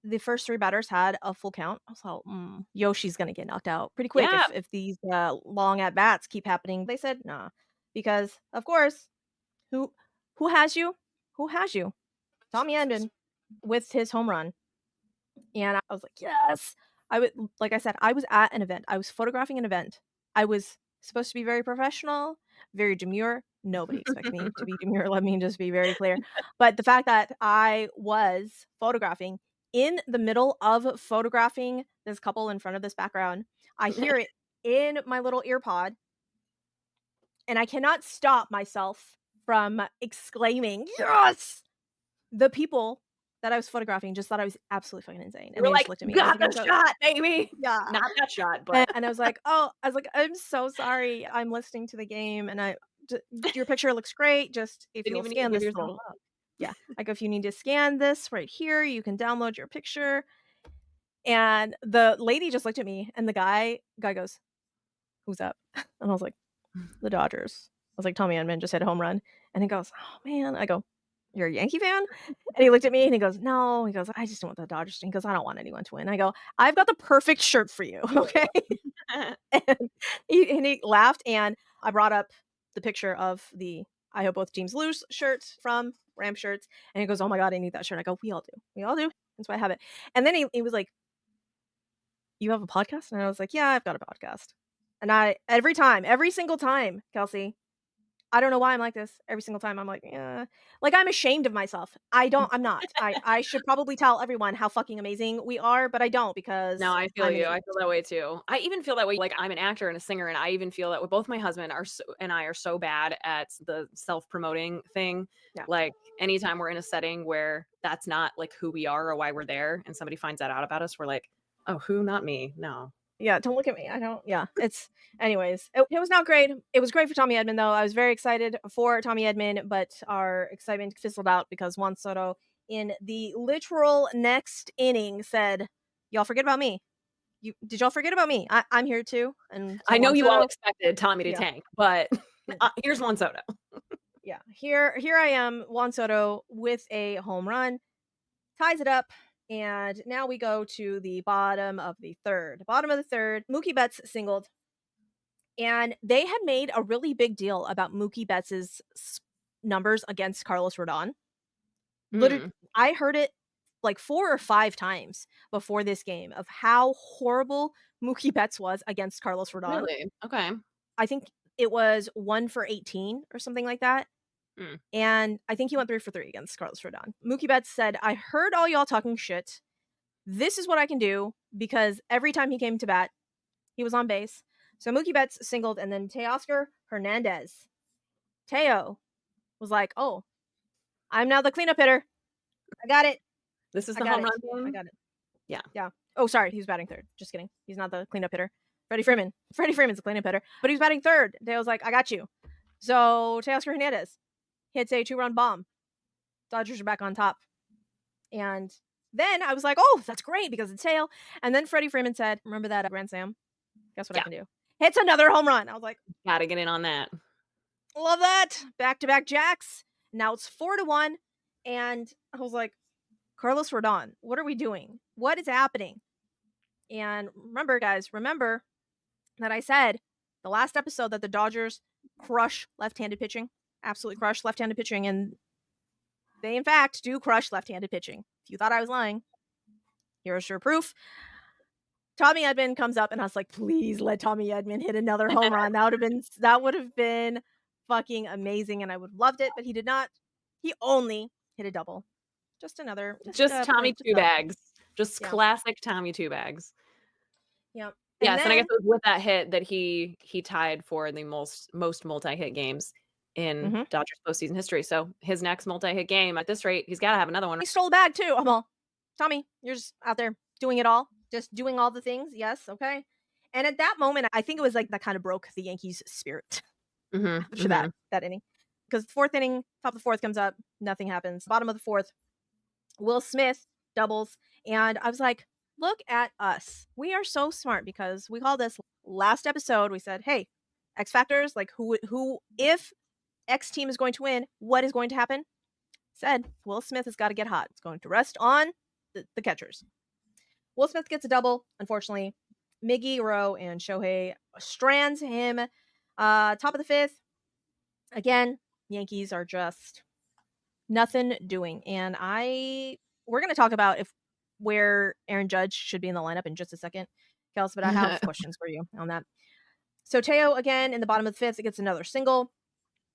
the first 3 batters had a full count, I was like, Yoshi's gonna get knocked out pretty quick Yeah. if these long at bats keep happening. They said, nah, because of course, who who has you? Who has you? Tommy Edman with his home run. And I was like, "Yes!" I would like I said, I was at an event. I was photographing an event. I was supposed to be very professional, very demure. Nobody expects me to be demure, let me just be very clear. But the fact that I was photographing in the middle of photographing this couple in front of this background, I hear it in my little ear pod, and I cannot stop myself from exclaiming, "Yes!" The people that I was photographing just thought I was absolutely fucking insane, You and were they just like, looked at me and "Got they the go, shot, baby." "Yeah." Not that shot, but And I was like, "Oh," I was like, "I'm so sorry. I'm listening to the game, and your picture looks great. Just if didn't you'll even need to scan give this yourself little." up. Yeah. I go, "If you need to scan this right here, you can download your picture." And the lady just looked at me, and the guy goes, "Who's up?" And I was like, "The Dodgers." I was like, "Tommy Edman just hit a home run." And he goes, "Oh, man." I go, "You're a Yankee fan?" And he looked at me and he goes, "No." He goes, "I just don't want the Dodgers to." He goes, "I don't want anyone to win." I go, "I've got the perfect shirt for you." Okay. And he laughed, and I brought up the picture of the "I hope both teams lose" shirt from Ram Shirts, and he goes, "Oh my god, I need that shirt." I go, "We all do. We all do. That's why I have it." And then he was like, "You have a podcast?" And I was like, "Yeah, I've got a podcast." And I every single time, Kelsey, I don't know why I'm like this. Every single time I'm like, "Yeah." Like, I'm ashamed of myself. I'm not. I should probably tell everyone how fucking amazing we are, but I don't No, because I feel I'm an you. I idiot. feel that way too. I even feel that way, like, I'm an actor and a singer, and I even feel that both my husband and I are so bad at the self-promoting thing. Yeah. Like, anytime we're in a setting where that's not, like, who we are or why we're there, and somebody finds that out about us, we're like, "Oh, who? Not me. No." Yeah, don't look at me. I don't yeah, it's anyways, it was not great. It was great for Tommy Edman, though. I was very excited for Tommy Edman, but our excitement fizzled out because Juan Soto, in the literal next inning, said, "Y'all forget about me. Did y'all forget about me? I'm here too." And so I know Juan you all Soto expected Tommy to yeah, tank, but yeah, here's Juan Soto. yeah. Here I am, Juan Soto with a home run, ties it up, and now we go to the bottom of the 3rd. Bottom of the 3rd, Mookie Betts singled. And they had made a really big deal about Mookie Betts's numbers against Carlos Rodon. Literally, Mm, I heard it like 4 or 5 times before this game of how horrible Mookie Betts was against Carlos Rodon. really? Okay. I think it was 1 for 18 or something like that. Mm. And I think he went 3 for 3 against Carlos Rodon. Mookie Betts said, "I heard all y'all talking shit. This is what I can do," because every time he came to bat, he was on base. So Mookie Betts singled, and then Teoscar Hernandez Teo was like, "Oh, I'm now the cleanup hitter." I got it. This is I the got home it. run I game? got it. Yeah. Yeah. Oh, sorry. He's batting third. Just kidding. He's not the cleanup hitter. Freddie Freeman. Freddie Freeman's the cleanup hitter, but he was batting third. Teo's like, I got you. So Teoscar Hernandez hits a 2-run bomb. Dodgers are back on top. And then I was like, oh, that's great because it's Teo. And then Freddie Freeman said, remember that Grand Slam? Guess what I Yeah. can do? Hits another home run. I was like, Gotta get in on that. love that. Back-to-back jacks. Now it's 4-1. And I was like, Carlos Rodon, what are we doing? What is happening? And remember, guys, that I said the last episode that the Dodgers crush left-handed pitching, absolutely crush left-handed pitching, and they in fact do crush left-handed pitching. If you thought I was lying, here's your proof. TommyEdman comes up, and I was like, please let TommyEdman hit another home run. That would have been fucking amazing, and I would have loved it, but he did not. He only hit a double. Just Just Tommy Two no. Bags. Just Yeah. classic Tommy Two Bags. Yeah. Yes, and I guess then, it was with that hit that he tied for the most multi-hit games in Dodgers postseason history. So his next multi-hit game, at this rate, he's got to have another one. he stole the bag too. I'm all, Tommy, you're just out there doing it all, just doing all the things. Yes, okay. And at that moment, I think it was like that kind of broke the Yankees' spirit after that inning, because fourth inning, top of the fourth comes up, nothing happens. Bottom of the fourth, Will Smith doubles, and I was like, look at us. We are so smart because we called this last episode. We said, hey, X factors, like who if X team is going to win, what is going to happen? Said Will Smith has got to get hot. It's going to rest on the catchers. Will Smith gets a double. Unfortunately, Miggy, Rowe, and Shohei strands him. Top of the fifth. Again, Yankees are just nothing doing. And we're going to talk about where Aaron Judge should be in the lineup in just a second, Kelsey, but I have questions for you on that. So Teo, again, in the bottom of the fifth, it gets another single.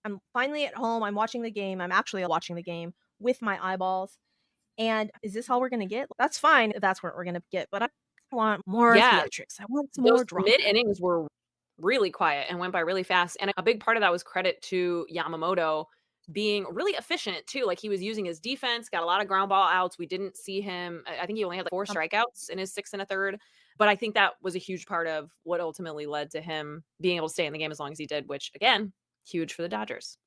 I'm finally at home. I'm watching the game. I'm actually watching the game with my eyeballs. And is this all we're going to get? That's fine if that's what we're going to get, but I want more theatrics. I want some those more drama. mid-innings were really quiet and went by really fast, and a big part of that was credit to Yamamoto being really efficient too. Like, he was using his defense, got a lot of ground ball outs. We didn't see him. I think he only had like 4 strikeouts in his 6 1/3, but I think that was a huge part of what ultimately led to him being able to stay in the game as long as he did, which again, huge for the Dodgers.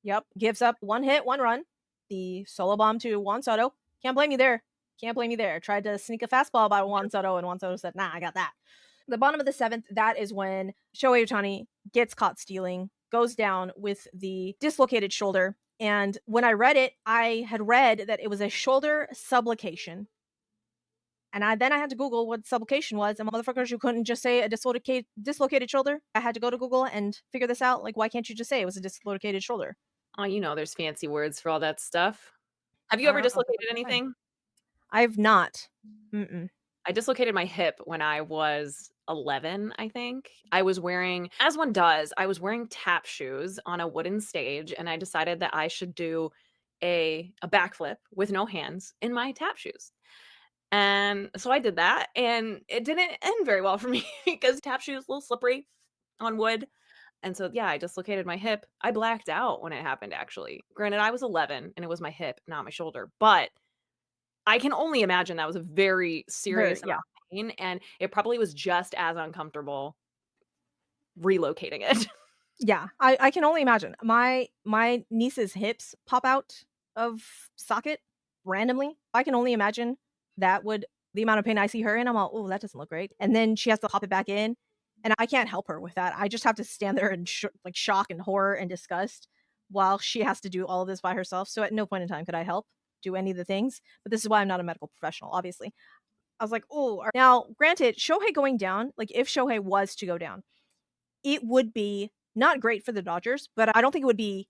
Yep. Gives up 1 hit, 1 run. The solo bomb to Juan Soto. Can't blame you there. Tried to sneak a fastball by Juan Soto, and Juan Soto said, nah, I got that. The bottom of the 7th, that is when ShoheiOhtani gets caught stealing, goes down with the dislocated shoulder. And when I read it, I had read that it was a shoulder subluxation. And then I had to Google what subluxation was. And motherfuckers, you couldn't just say a dislocated shoulder. I had to go to Google and figure this out. Like, why can't you just say it was a dislocated shoulder? Oh, there's fancy words for all that stuff. Have you ever dislocated anything? I've not. Mm-mm. I dislocated my hip when I was 11, I think. I was wearing, as one does, I was wearing tap shoes on a wooden stage, and I decided that I should do a backflip with no hands in my tap shoes. And so I did that, and it didn't end very well for me because tap shoes, a little slippery on wood. And so, yeah, I dislocated my hip. I blacked out when it happened, actually. Granted, I was 11, and it was my hip, not my shoulder. But I can only imagine that was a very serious amount of pain, and it probably was just as uncomfortable relocating it. Yeah, I can only imagine. My niece's hips pop out of socket randomly. I can only imagine the amount of pain I see her in. I'm all, oh, that doesn't look great. And then she has to pop it back in, and I can't help her with that. I just have to stand there in shock and horror and disgust while she has to do all of this by herself. So at no point in time could I help do any of the things. But this is why I'm not a medical professional, obviously. I was like, oh, now granted, Shohei going down, like if Shohei was to go down, it would be not great for the Dodgers, but I don't think it would be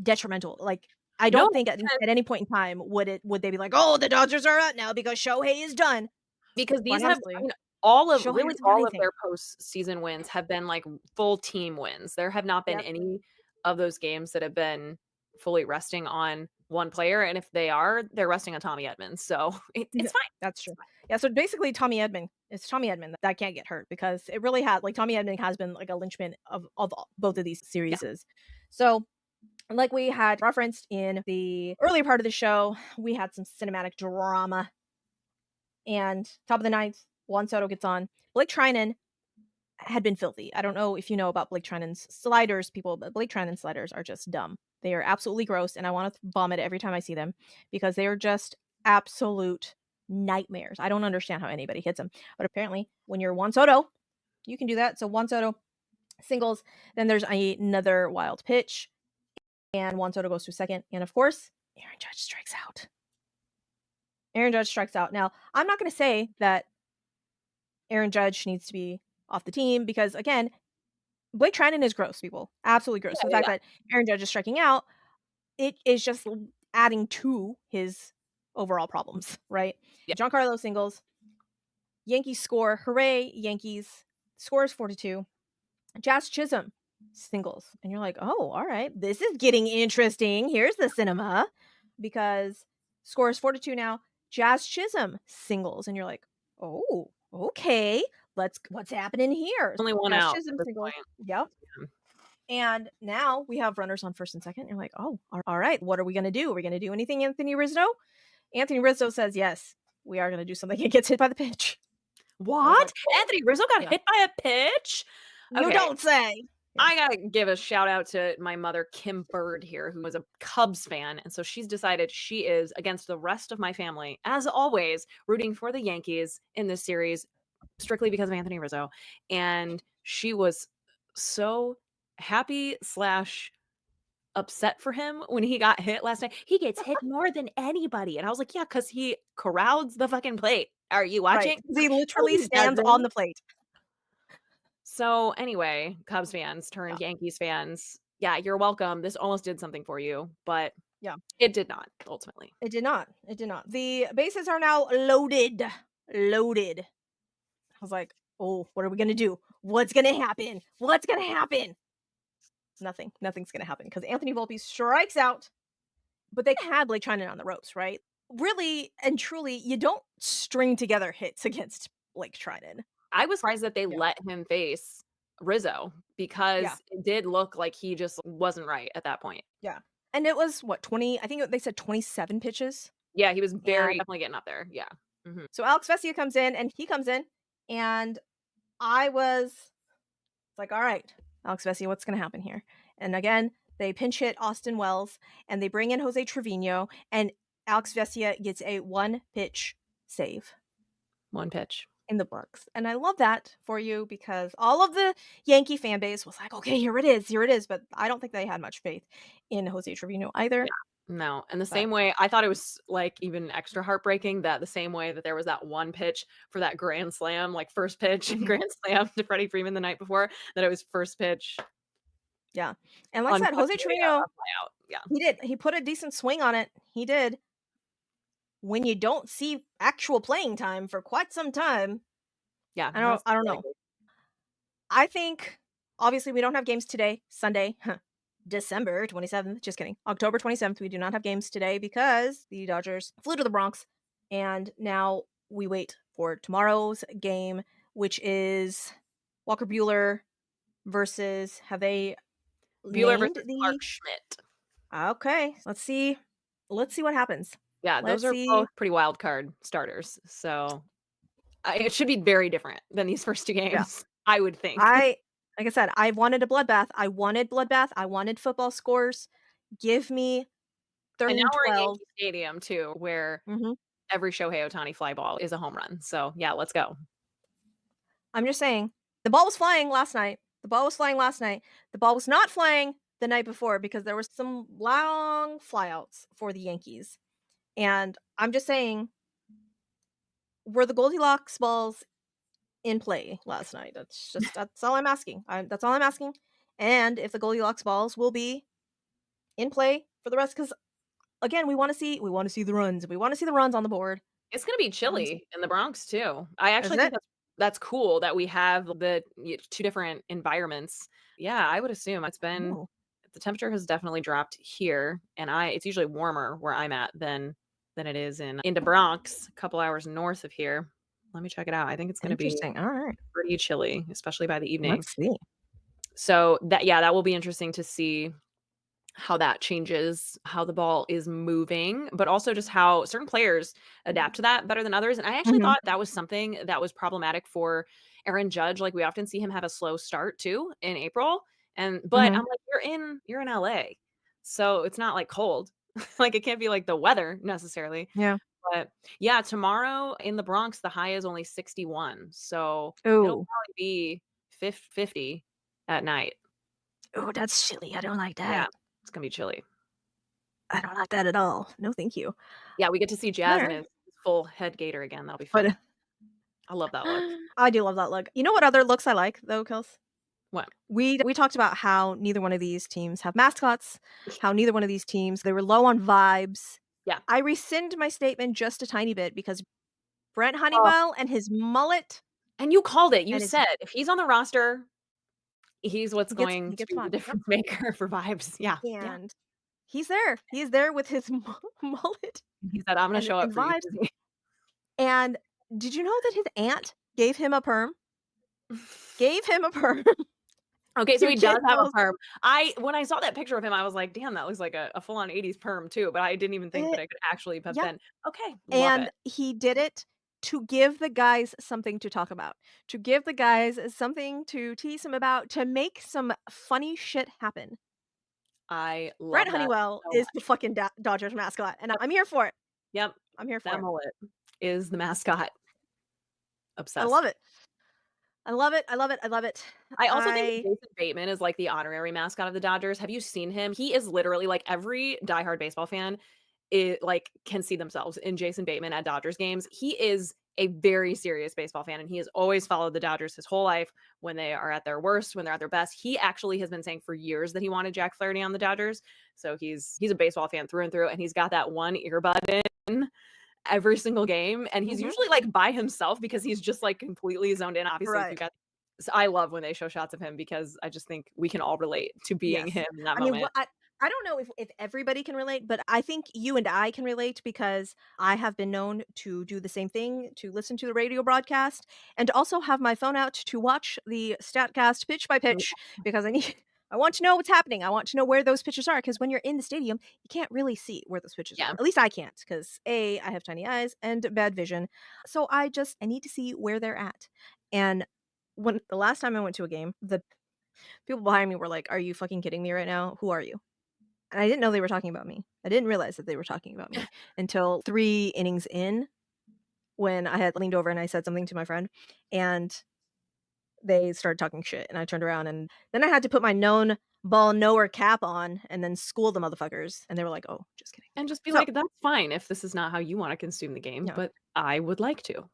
detrimental. Like, I No, don't think at any point in time would they be like, oh, the Dodgers are out now because Shohei is done. because these Quite have, honestly, I mean, Shohei hasn't done all of anything. their postseason wins have been like full team wins. There have not been Yep. any of those games that have been fully resting on one player, and if they are, they're resting on TommyEdman. So it's fine. That's true. Yeah, so basically it's TommyEdman that can't get hurt because it really has, like, TommyEdman has been like a linchpin of both of these series. So Like we had referenced in the earlier part of the show, we had some cinematic drama. And top of the ninth, Juan Soto gets on. Blake Trinan had been filthy. I don't know if you know about Blake Trinan's sliders, people, but Blake Trinan's sliders are just dumb. They are absolutely gross, and I want to vomit every time I see them because they are just absolute nightmares. I don't understand how anybody hits them. But apparently, when you're Juan Soto, you can do that. So Juan Soto singles, then there's another wild pitch, and Juan Soto goes to second. And of course, Aaron Judge strikes out. Aaron Judge strikes out. Now, I'm not going to say that Aaron Judge needs to be off the team because, again, Blake Trinan is gross, people. Absolutely gross. Yeah, So the yeah, fact yeah. that Aaron Judge is striking out, it is just adding to his overall problems, right? Yeah. Giancarlo singles, Yankees score. Hooray, Yankees. Score is 4-2. Jazz Chisholm singles. And you're like, oh, all right. This is getting interesting. Here's the cinema. Because score is 4-2 now. Jazz Chisholm singles. And you're like, oh, okay. What's happening here? Only one Jazz out at Chisholm this singles. point. Yep. Yeah. And now we have runners on first and second. You're like, oh, all right. What are we going to do? Are we going to do anything, Anthony Rizzo? Anthony Rizzo says, yes, we are going to do something. He gets hit by the pitch. I was What? like, oh, Anthony Rizzo got yeah. hit by a pitch? You Okay. don't say. Yeah. I gotta give a shout out to my mother, Kim Bird here, who was a Cubs fan. And so she's decided she is, against the rest of my family, as always, rooting for the Yankees in this series, strictly because of Anthony Rizzo. And she was so happy slash upset for him when he got hit last night. He gets hit more than anybody. And I was like, yeah, because he corrals the fucking plate. Are you Right. watching? 'Cause he No, literally he stands on doesn't. the plate. So anyway, Cubs fans Yeah. turned Yankees fans. Yeah, you're welcome. This almost did something for you, but Yeah. it did not ultimately. It did not. It did not. The bases are now loaded. Loaded. I was like, oh, what are we going to do? What's going to happen? What's going to happen? Nothing. Nothing's going to happen because Anthony Volpe strikes out, but they had Blake Trinan on the ropes, right? Really and truly, you don't string together hits against Blake Trinan. I was surprised that they Yeah. let him face Rizzo Yeah. because it did look like he just wasn't right at that point. Yeah. And it was what, 20? I think they said 27 pitches. Yeah, he was very And definitely getting up there. Yeah. Mhm. so Alex Vesia comes in and he comes in and I was like, all right, Alex Vesia, what's going to happen here? And again, they pinch hit Austin Wells and they bring in Jose Trevino and Alex Vesia gets a one pitch save One pitch. in the books. And I love that for you because all of the Yankee fan base was like, okay, here it is, here it is. But I don't think they had much faith in Jose Trevino either. Yeah. No, and the But same way I thought it was, like, even extra heartbreaking that the same way that there was that one pitch for that grand slam, like, first pitch and mhm, grand slam to Freddie Freeman the night before, that it was first pitch, yeah. And like I said, Jose unquestionably a Trevino, flyout. Yeah. he did. He put a decent swing on it. He did. When you don't see actual playing time for quite some time, Yeah, I don't I know. agree. I think obviously we don't have games today, Sunday, December 27th. Just kidding. October 27th. We do not have games today because the Dodgers flew to the Bronx. And now we wait for tomorrow's game, which is Walker Bueller versus, have they Bueller named versus Clark the. Schmidt. Okay, let's see. Let's see what happens. Yeah, those Let's are both see. pretty wild card starters, so, it should be very different than these first 2 Yeah. games, I would think. I like I said, I wanted a bloodbath. I wanted bloodbath. I wanted football scores. Give me And now we're at 13-12. Yankee Stadium too, where Mhm. every ShoheiOhtani fly ball is a home run, so, yeah, let's go. I'm just saying, the ball was flying last night. The ball was flying last night. The ball was not flying the night before because there was some long flyouts for the Yankees. And I'm just saying, were the Goldilocks balls in play last night? That's all I'm asking. That's all I'm asking. And if the Goldilocks balls will be in play for the rest, because again, we want to see the runs. We want to see the runs on the board. It's gonna be I want to see, chilly in the Bronx too. I actually isn't think it? that's cool that we have the 2 different environments. Yeah, I would assume it's been Ooh, the temperature has definitely dropped here, and I it's usually warmer where I'm at than it is in the Bronx, a couple hours north of here. Let me check it out. I think it's gonna be interesting. All right, pretty chilly, especially by the evening. let's see. So that yeah, that will be interesting to see how that changes how the ball is moving, but also just how certain players adapt to that better than others. And I actually Mhm. thought that was something that was problematic for Aaron Judge. Like we often see him have a slow start too in April. But Mhm. I'm like, you're in LA. So it's not like cold. Like it can't be like the weather necessarily. Yeah. But yeah, tomorrow in the Bronx, the high is only 61. So it'll Ooh. probably be 50 at night. Ooh, that's chilly. I don't like Yeah, that. it's gonna be chilly. I don't like that at all. No, thank you. Yeah, we get to see Jazz in Alright. his full head gaiter again, that'll be But fun. I love that look. I do love that look. You know what other looks I like though, Kels? What? We talked about how neither one of these teams have mascots, how neither one of these teams they were low on vibes. Yeah. I rescind my statement just a tiny bit because Brent Oh, Honeywell and his mullet and you called it, you and his said, if he's on the roster, he's what's he going to gets be the fun. Yep. difference maker for vibes. Yeah, yeah. And he's there. He is there with his mullet He said, "I'm gonna show up and for you, vibes. Suzy." And did you know that his aunt gave him a perm? Gave him a perm Okay, so to he does get have a those perm. When I saw that picture of him, I was like, "Damn, that looks like a full-on '80s perm too," but I didn't even think eh, that it could actually have yeah, been okay, love and it. he did it to give the guys something to talk about, to give the guys something to tease him about, to make some funny shit happen. I Brent love that Honeywell so is the much. fucking Dodgers mascot, and Yep, I'm here for it. yep. I'm here for That it. mullet is the mascot. I love Obsessed. it. I love it. I love it. I love it. I also think that I Jason Bateman is, like, the honorary mascot of the Dodgers. Have you seen him? He is literally like, every diehard baseball fan, like, can see themselves in Jason Bateman at Dodgers games. He is a very serious baseball fan, and he has always followed the Dodgers his whole life when they are at their worst, when they're at their best. He actually has been saying for years that he wanted Jack Flaherty on the Dodgers, so he's a baseball fan through and through, and he's got that one earbud in every single game, and he's mhm, usually, like, by himself because he's just, like, completely zoned in. Obviously, if you right. got so I love when they show shots of him because I just think we can all relate to being Yes. him in that I mean, moment. I don't know if everybody can relate, but I think you and I can relate because I have been known to do the same thing, to listen to the radio broadcast, and to also have my phone out to watch the Statcast pitch by Mm, pitch because I need I want to know what's happening. I want to know where those pitches are because when you're in the stadium, you can't really see where those pitches are. yeah. At least I can't because A, I have tiny eyes and bad vision. So I need to see where they're at. And when the last time I went to a game, the people behind me were like, "Are you fucking kidding me right now? Who are you?" And I didn't know they were talking about me. I didn't realize that they were talking about me until 3 innings in when I had leaned over and I said something to my friend, and they started talking shit, and I turned around, and then I had to put my known ball knower cap on and then school the motherfuckers, and they were like, "Oh, just kidding." And just be So, like, "That's fine if this is not how you wanna consume the game, yeah, but I would like to."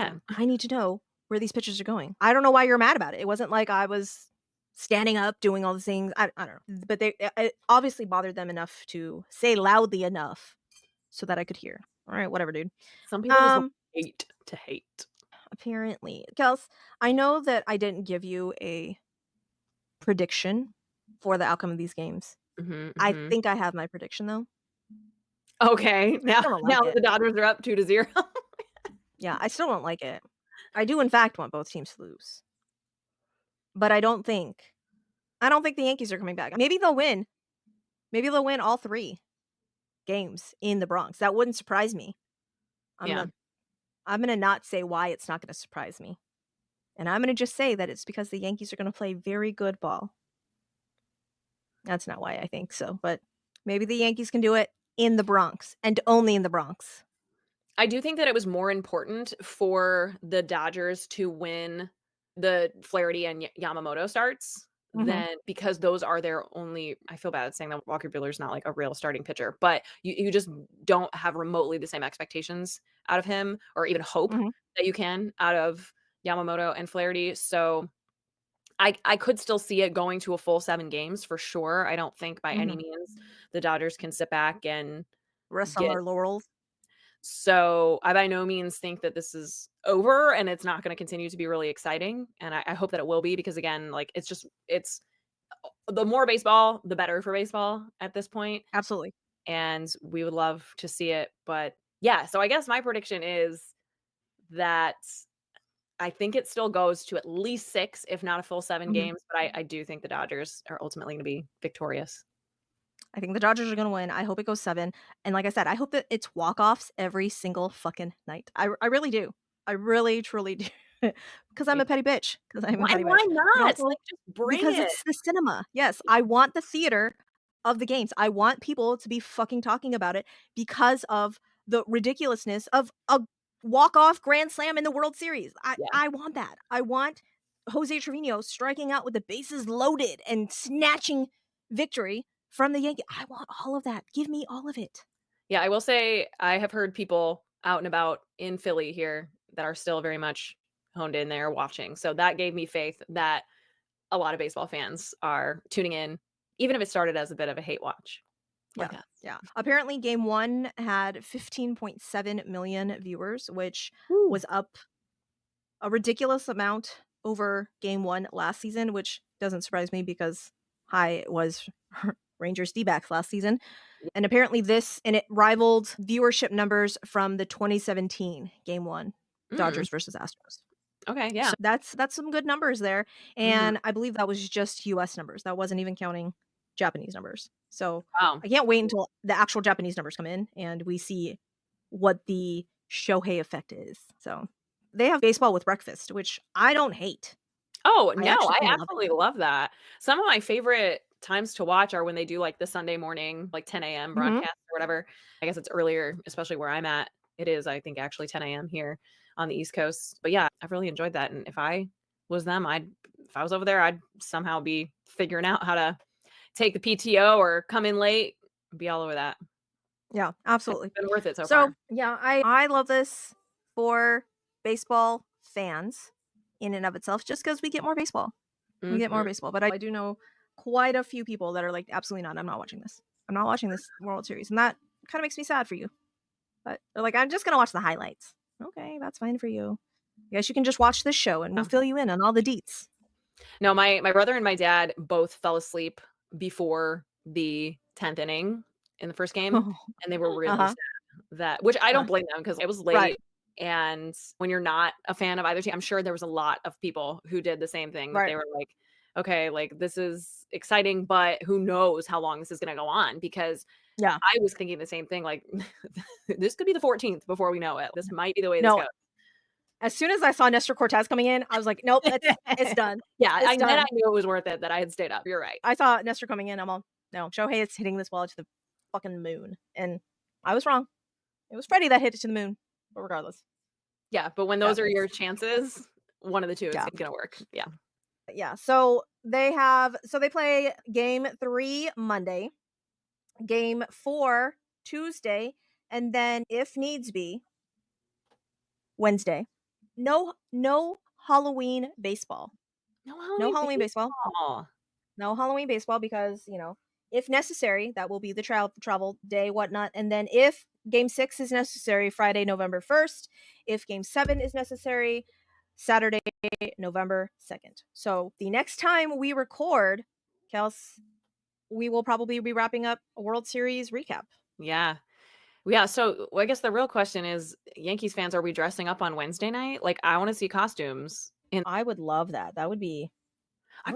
yeah, Again. I need to know where these pitches are going. I don't know why you're mad about it. It wasn't like I was standing up doing all the things. I don't know, but it obviously bothered them enough to say loudly enough so that I could hear. Alright, whatever, dude. Some people just Um, hate to hate. apparently. Kels, I know that I didn't give you a prediction for the outcome of these games. Mhm, I mhm. think I have my prediction, though. Okay, I now still don't now like that it. the Dodgers are up 2-0. Yeah, I still don't like it. I do, in fact, want both teams to lose, but I don't think the Yankees are coming back. Maybe they'll win. Maybe they'll win all 3 games in the Bronx. That wouldn't surprise me. I'm Yeah. gonna I'm gonna not say why it's not gonna surprise me, and I'm gonna just say that it's because the Yankees are gonna play very good ball. That's not why I think so, but maybe the Yankees can do it in the Bronx and only in the Bronx. I do think that it was more important for the Dodgers to win the Flaherty and Yamamoto starts Mhm, than because those are their only. I feel bad saying that Walker Buehler's not like a real starting pitcher, but you just don't have remotely the same expectations out of him or even hope mhm, that you can out of Yamamoto and Flaherty. So I could still see it going to a full 7 games for sure. I don't think by any mhm. means the Dodgers can sit back and Rest on get. their laurels. So, I by no means think that this is over and it's not gonna continue to be really exciting, and I hope that it will be because again, like, it's the more baseball, the better for baseball at this point, Absolutely. and we would love to see it, but yeah, so I guess my prediction is that I think it still goes to at least 6, if not a full 7 Mhm. games, but I do think the Dodgers are ultimately gonna be victorious. I think the Dodgers are gonna win. I hope it goes 7, and like I said, I hope that it's walk-offs every single fucking night. I really do. I really, truly do. Because 'Cause I'm Me a petty bitch. Because 'cause I'm a petty why bitch, but not? also Like, just bring because it. it's the cinema. Yes, I want the theater of the games. I want people to be fucking talking about it because of the ridiculousness of a walk-off grand slam in the World Series. Yeah. I want that. I want Jose Trevino striking out with the bases loaded and snatching victory from the Yankee. I want all of that. Give me all of it. Yeah, I will say I have heard people out and about in Philly here that are still very much honed in there watching. So that gave me faith that a lot of baseball fans are tuning in, even if it started as a bit of a hate watch, Yeah, like us. yeah. Apparently, game 1 had 15.7 million viewers, which Woo. was up a ridiculous amount over game 1 last season, which doesn't surprise me because high was Rangers D-backs last season. And apparently it rivaled viewership numbers from the 2017 game 1 Mm, Dodgers versus Astros. okay, yeah. So that's some good numbers there, Mhm. and I believe that was just US numbers. That wasn't even counting Japanese numbers. So, Wow. I can't wait until the actual Japanese numbers come in and we see what the Shohei effect is. So, they have baseball with breakfast, which I don't hate. Oh, I no, I actually love it. absolutely love that. Some of my favorite times to watch are when they do, like, the Sunday morning, like, 10 AM Mhm. broadcast or whatever. I guess it's earlier, especially where I'm at. It is, I think, actually 10 AM here on the East Coast. But, yeah, I've really enjoyed that, and if I was them, if I was over there, I'd somehow be figuring out how to take the PTO or come in late, be all over that. Yeah, It's absolutely. been worth it so So, far. yeah, I love this for baseball fans in and of itself just because we get more baseball. We get more Mhm. baseball, but I do know quite a few people that are like, "Absolutely not, I'm not watching this. I'm not watching this World Series," and that kinda makes me sad for you, but they're like, "I'm just gonna watch the highlights." Okay, that's fine for you. I guess you can just watch this show and we'll Yeah. fill you in on all the deets. No, my brother and my dad both fell asleep before the 10th inning in the first game, and they were really Uh-huh, sad that which I uh, don't blame them because it was right, late, and when you're not a fan of either team I'm sure there was a lot of people who did the same thing that right. they were like, "Okay, like, this is exciting, but who knows how long this is gonna go on," because Yeah. I was thinking the same thing, like, "This could be the 14th before we know it. This might be the way this No, goes." as soon as I saw Nestor Cortes coming in, I was like, "Nope, it's done. Yeah, It's I done." knew it was worth it that I had stayed up, you're right. I saw Nestor coming in, I'm all, "No, Shohei is hitting this ball to the fucking moon," and I was wrong. It was Freddie that hit it to the moon, but regardless. Yeah, but when That those are was your chances, one of the 2 is yeah. gonna work. Yeah. Yeah, so they play game 3 Monday, game 4 Tuesday, and then if needs be, Wednesday. No Halloween baseball. No No Halloween Halloween baseball. baseball. No Halloween baseball because, if necessary, that will be the travel day, whatnot. And then if game 6 is necessary, Friday, November 1st. If game 7 is necessary, Saturday, November 2nd. So the next time we record, Kels, we will probably be wrapping up a World Series recap. Yeah. Yeah, so, well, I guess the real question is, Yankees fans, are we dressing up on Wednesday night? Like, I wanna see costumes, and I would love that. I That would be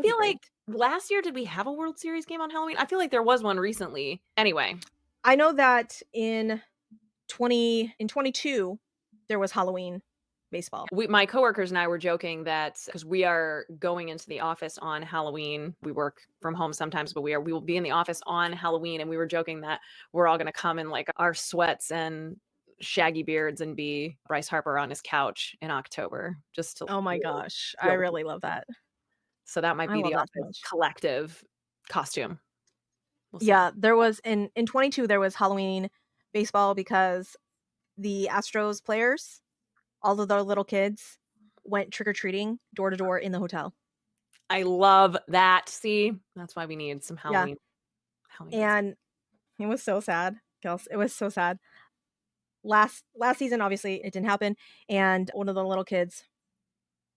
feel like great. last year, did we have a World Series game on Halloween? I feel like there was one recently. Anyway, I know that in 22 there was Halloween baseball. my coworkers and I were joking that because we are going into the office on Halloween. We work from home sometimes, but we will be in the office on Halloween, and we were joking that we're all gonna come in, like, our sweats and shaggy beards and be Bryce Harper on his couch in October just to Oh my really gosh, I thrill the really people. love that. So that might I be love the that so office much. collective costume. We'll see. Yeah, there was in 22 there was Halloween baseball because the Astros players, all of their little kids went trick or treating door to door in the hotel. I love that. See? That's why we need some Yeah, Halloween baseball. and it was so sad, Kels. It was so sad. Last season, obviously, it didn't happen, and one of the little kids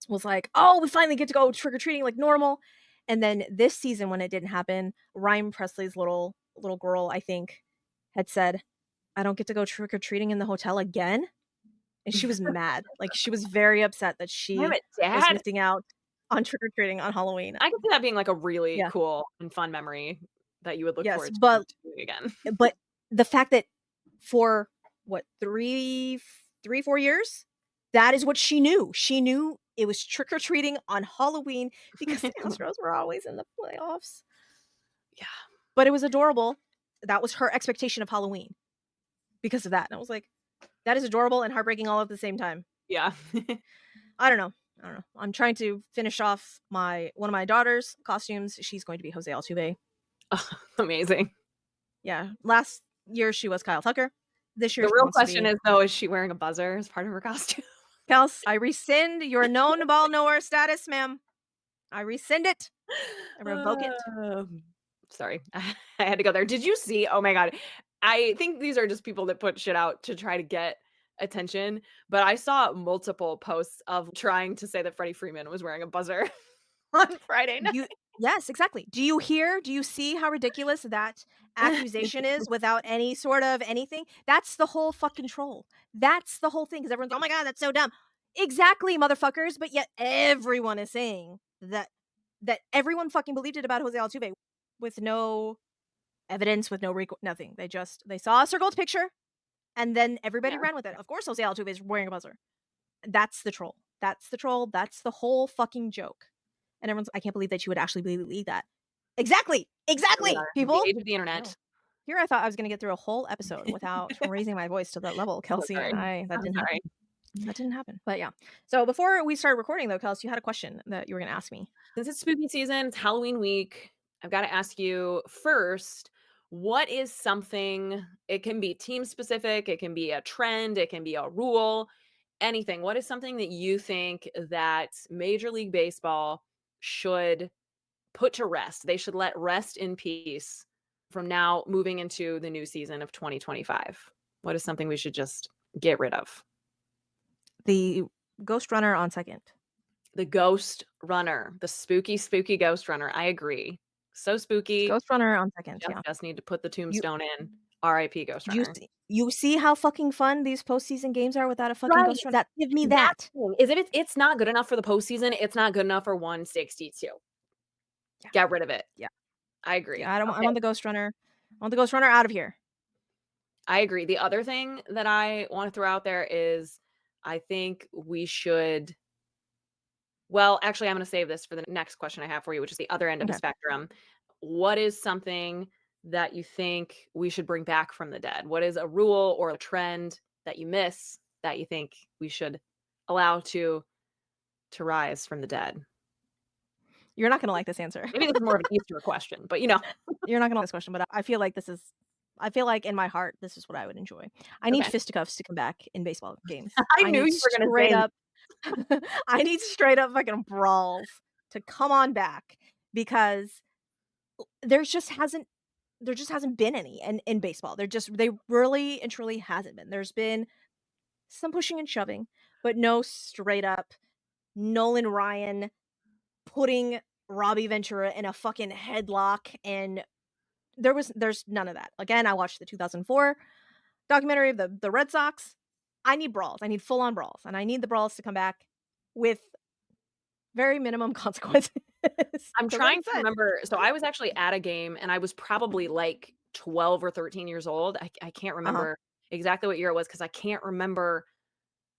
was like, "Oh, we finally get to go trick or treating like normal." And then this season, when it didn't happen, Ryan Presley's little girl, I think, had said, "I don't get to go trick or treating in the hotel again." And she was mad. Like, she was very upset that Damn she it, was dad. missing out on trick or treating on Halloween. I can see that being, like, a really Yeah. cool and fun memory. that you would look Yes, forward to doing again. but the fact that for what, 4 years, that is what she knew. She knew it was trick or treating on Halloween because the Astros were always in the playoffs. Yeah. But it was adorable. That was her expectation of Halloween because of that. And I was like, that is adorable and heartbreaking all at the same time. Yeah. I don't know. I don't know. I'm trying to finish off one of my daughter's costumes. She's going to be Jose Altuve. Amazing. Yeah. Last year she was Kyle Tucker. This year The she real wants to question be is, though, is she wearing a buzzer as part of her costume? Kels. I rescind your known ball knower status, ma'am. I rescind it. I revoke it. Um, Sorry. I had to go there. Did you see oh my god. I think these are just people that put shit out to try to get attention, but I saw multiple posts of trying to say that Freddie Freeman was wearing a buzzer on Friday night. You Yes, exactly. Do you see how ridiculous that accusation is without any sort of anything? That's the whole fucking troll. That's the whole thing because everyone's, "Oh my god, that's so dumb." Exactly, motherfuckers, but yet everyone is saying that everyone fucking believed it about Jose Altuve with no evidence, with no nothing. They saw a circled picture and then everybody Yeah. ran with it. Of course Jose Altuve is wearing a buzzer. That's the troll. That's the troll. That's the whole fucking joke. And everyone's, I can't believe that you would actually believe that. Exactly. Here we Exactly. are. The People. age of the I know. internet. Here I thought I was going to get through a whole episode without raising my voice to that level, So Kelsey, sorry. and that I'm didn't happen. sorry. That didn't happen. But yeah. So before we started recording though, Kelsey, you had a question that you were going to ask me. Since it's spooky season, it's Halloween week, I've got to ask you first, what is something, it can be team specific, it can be a trend, it can be a rule, anything. What is something that you think that Major League Baseball should put to rest? They should let rest in peace from now moving into the new season of 2025. What is something we should just get rid of? The ghost runner on second. The ghost runner, the spooky, spooky ghost runner. I agree. So spooky. Ghost runner on second. Just Yeah. just need to put the You tombstone in. RIP Ghost Runner. you see how fucking fun these postseason games are without a fucking Right. ghost runner? That give me That's that. the thing, is it's not good enough for the postseason, it's not good enough for 162. Yeah. Get rid of it. Yeah. I agree. Yeah. I Okay, want the ghost runner. I want the ghost runner out of here. I agree. The other thing that I wanna throw out there is I think we should well, actually, I'm gonna save this for the next question I have for you, which is the other end of the Okay. spectrum. What is something that you think we should bring back from the dead? What is a rule or a trend that you miss that you think we should allow to rise from the dead? You're not gonna like this answer. Maybe this is more of an Easter question, but, you know. You're not gonna like this question, but I feel like in my heart, this is what I would enjoy. I need Okay. fisticuffs to come back in baseball games. I I knew need you were gonna straight say up I need straight up fucking brawls to come on back because there's just hasn't there just hasn't been any in baseball. They really and truly hasn't been. There's been some pushing and shoving, but no straight up Nolan Ryan putting Robbie Ventura in a fucking headlock and there's none of that. Again, I watched the 2004 documentary of the Red Sox. I need brawls. I need full on brawls, and I need the brawls to come back with very minimum consequences. I'm Because, like trying I to said, remember so I was actually at a game, and I was probably, like, 12 or 13 years old. I can't uh-huh. remember exactly what year it was because I can't remember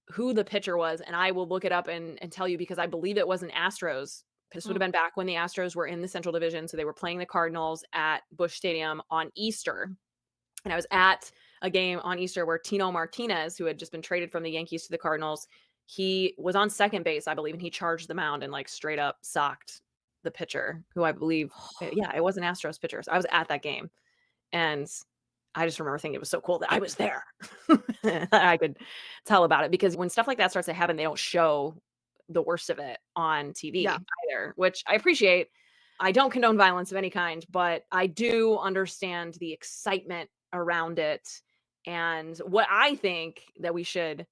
who the pitcher was, and I will look it up and tell you because I believe it was an Astros. This would have Mm. been back when the Astros were in the Central Division, so they were playing the Cardinals at Busch Stadium on Easter, and I was at a game on Easter where Tino Martinez, who had just been traded from the Yankees to the Cardinals, he was on second base, I believe, and he charged the mound and, like, straight up socked the pitcher, who I believe yeah, it was an Astros pitcher. So I was at that game, and I just remember thinking it was so cool that I was there. I could tell about it because when stuff like that starts to happen, they don't show the worst of it on Yeah. TV either, which I appreciate. I don't condone violence of any kind, but I do understand the excitement around it. And what I think that we should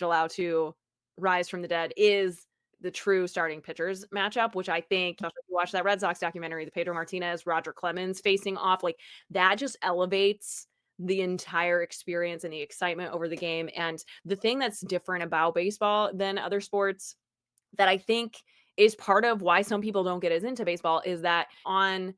allow to rise from the dead is the true starting pitchers matchup, which I think, especially if you watch that Red Sox documentary, the Pedro Martinez, Roger Clemens facing off, like that just elevates the entire experience and the excitement over the game. And the thing that's different about baseball than other sports that I think is part of why some people don't get as into baseball is that on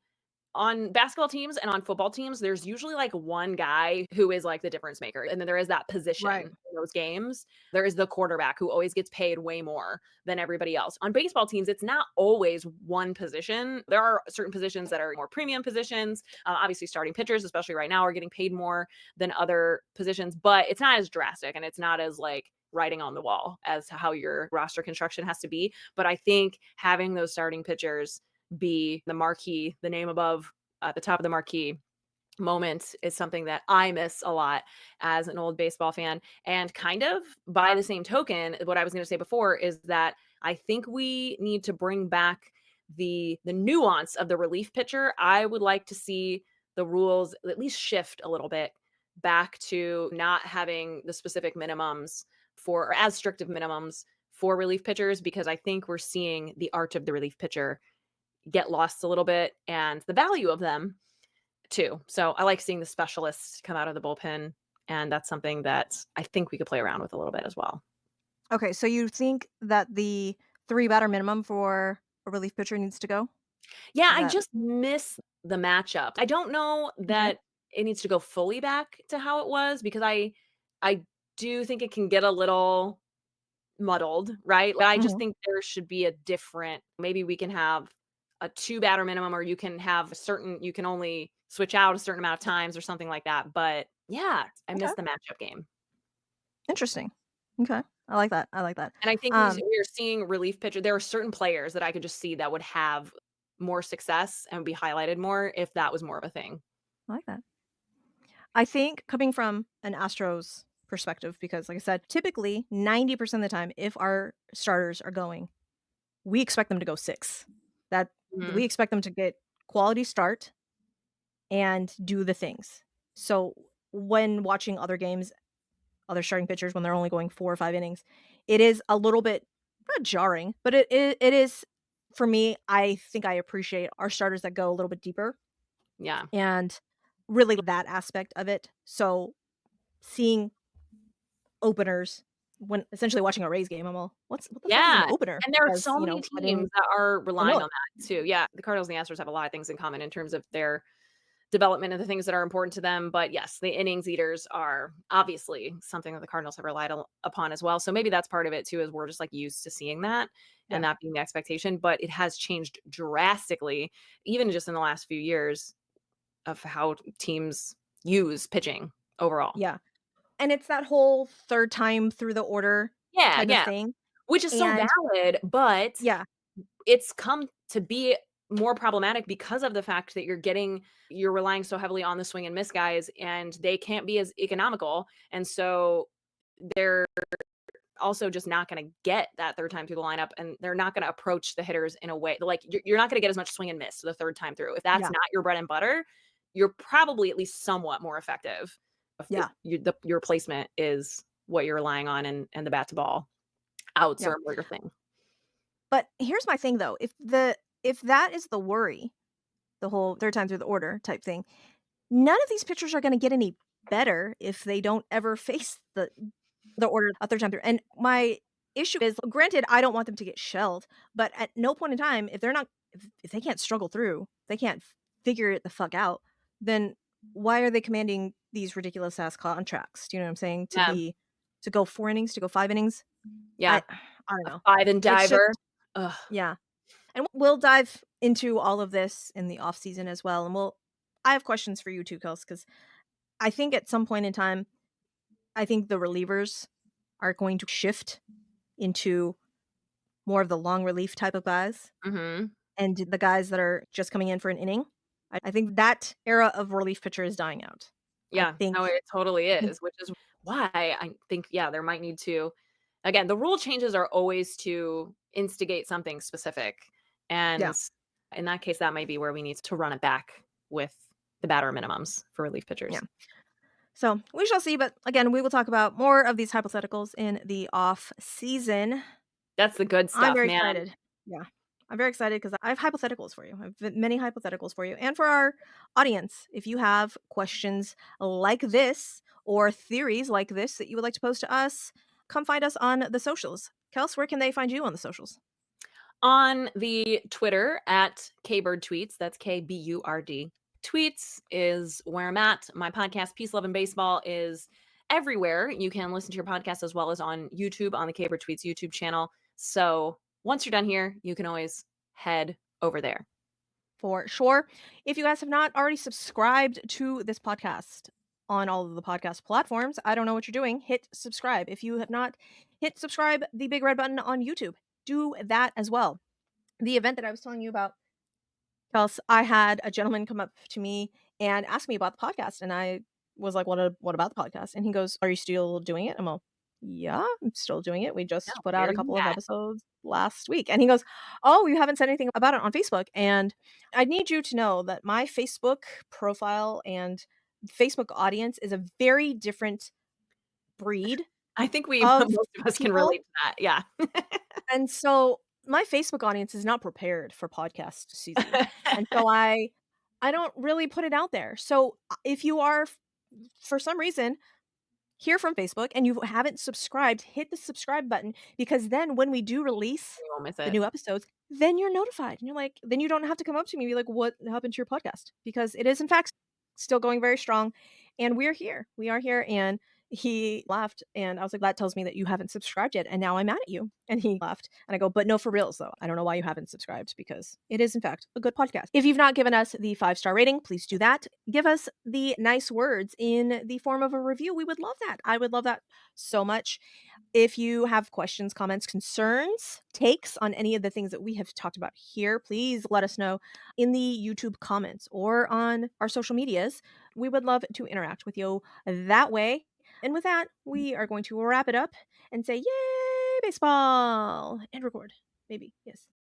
On basketball teams and on football teams, there's usually, like, one guy who is, like, the difference maker, and then there is that position Right. in those games. There is the quarterback who always gets paid way more than everybody else. On baseball teams, it's not always one position. There are certain positions that are more premium positions. Obviously, starting pitchers, especially right now, are getting paid more than other positions, but it's not as drastic, and it's not as, like, writing on the wall as to how your roster construction has to be. But I think having those starting pitchers be the marquee, the name above at the top of the marquee moment is something that I miss a lot as an old baseball fan. And kind of by the same token, what I was going to say before is that I think we need to bring back the nuance of the relief pitcher. I would like to see the rules at least shift a little bit back to not having the specific minimums for or as strict of minimums for relief pitchers because I think we're seeing the art of the relief pitcher get lost a little bit and the value of them too. So I like seeing the specialists come out of the bullpen, and that's something that I think we could play around with a little bit as well. Okay, so you think that the 3 batter minimum for a relief pitcher needs to go? Yeah, Is I that just miss the matchup. I don't know okay? that it needs to go fully back to how it was because I do think it can get a little muddled, right? Like, I just Mhm. think there should be a different maybe we can have a 2 batter minimum or you can have a certain you can only switch out a certain amount of times or something like that, but yeah, I Okay, miss the matchup game. interesting. Okay, I like that, I like that. And I think Um, we're seeing relief pitcher there are certain players that I could just see that would have more success and be highlighted more if that was more of a thing. I like that. I think coming from an Astros perspective, because like I said, typically 90% of the time, if our starters are going, we expect them to go 6. That we Mhm. expect them to get quality start and do the things. So when watching other games, other starting pitchers when they're only going 4 or 5 innings, it is a little bit not jarring, but it is for me, I think I appreciate our starters that go a little bit deeper Yeah. and really that aspect of it. So seeing openers when essentially watching a Rays game, I'm all, what the fuck is an Yeah, opener? and there are Because, so many getting teams that are relying annoyed. on that too. Yeah, the Cardinals and the Astros have a lot of things in common in terms of their development and the things that are important to them, but yes, the innings eaters are obviously something that the Cardinals have relied upon as well, so maybe that's part of it too, is we're just, like, used to seeing that Yeah, and that being the expectation, but it has changed drastically, even just in the last few years of how teams use pitching overall. yeah, and it's that whole 3rd time through the order Yeah, type of yeah, thing, which is so and valid, but yeah, it's come to be more problematic because of the fact that you're relying so heavily on the swing and miss guys, and they can't be as economical, and so they're also just not gonna get that 3rd time through the lineup, and they're not gonna approach the hitters in a way like, you're not gonna get as much swing and miss the 3rd time through. If that's yeah, not your bread and butter, you're probably at least somewhat more effective if yeah, your placement is what you're relying on and the bat to ball outs yeah. are more your thing. But here's my thing though, if that is the worry, the whole 3rd time through the order type thing, none of these pitchers are gonna get any better if they don't ever face the order a 3rd time through, and my issue is, granted, I don't want them to get shelled, but at no point in time, if they're not if they can't struggle through, they can't figure it the fuck out, then why are they commanding these ridiculous ass contracts? Do you know what I'm saying? Yeah, To go 4 innings, to go 5 innings? yeah. I don't A know. 5 and It's just diver. Ugh. yeah. And we'll dive into all of this in the off season as well, and I have questions for you too, Kels, because I think at some point in time, I think the relievers are going to shift into more of the long relief type of guys, Mhm. and the guys that are just coming in for an inning. I think that era of relief pitcher is dying out. I Yeah. No, think it totally I think is, which is why I think, yeah, there might need to again, the rule changes are always to instigate something specific, yeah, and in that case, that might be where we need to run it back with the batter minimums for relief yeah. pitchers. So, we shall see, but again, we will talk about more of these hypotheticals in the off season. That's the good I'm stuff, very man. excited. Yeah. I'm very excited because I have hypotheticals for you. I have many hypotheticals for you. And for our audience, if you have questions like this or theories like this that you would like to pose to us, come find us on the socials. Kels, where can they find you on the socials? On the Twitter at KBirdTweets, that's KBURD. Tweets is where I'm at. My podcast, Peace, Love, and Baseball, is everywhere. You can listen to your podcast as well as on YouTube on the KBird Tweets YouTube channel. So once you're done here, you can always head over there. For sure. If you guys have not already subscribed to this podcast on all of the podcast platforms, I don't know what you're doing. Hit subscribe. If you have not hit subscribe, the big red button on YouTube, do that as well. The event that I was telling you about, Kels, I had a gentleman come up to me and ask me about the podcast, and I was like, what about the podcast?" And he goes, "Are you still doing it?" I'm all, "Yeah, I'm still doing it. We No, just put out where a are you couple of at? episodes last week." And he goes, "Oh, you haven't said anything about it on Facebook." And I need you to know that my Facebook profile and Facebook audience is a very different breed I think of most of us can relate people. to that. Yeah. And so my Facebook audience is not prepared for podcast season. And so I don't really put it out there. So if you are for some reason here from Facebook and you haven't subscribed, hit the subscribe button, because then when we do release You won't miss the it. new episodes, then you're notified. And you're like, then you don't have to come up to me and be like, "What happened to your podcast?" Because it is in fact still going very strong, and we're here. We are here. And he laughed, and I was like, "That tells me that you haven't subscribed yet, and now I'm mad at you." And he laughed, and I go, "But no, for reals though. I don't know why you haven't subscribed, because it is in fact a good podcast. If you've not given us the 5-star rating, please do that. Give us the nice words in the form of a review. We would love that. I would love that so much. If you have questions, comments, concerns, takes on any of the things that we have talked about here, please let us know in the YouTube comments or on our social medias. We would love to interact with you that way. And with that, we are going to wrap it up and say, "Yay, baseball!" And record. Maybe. Yes.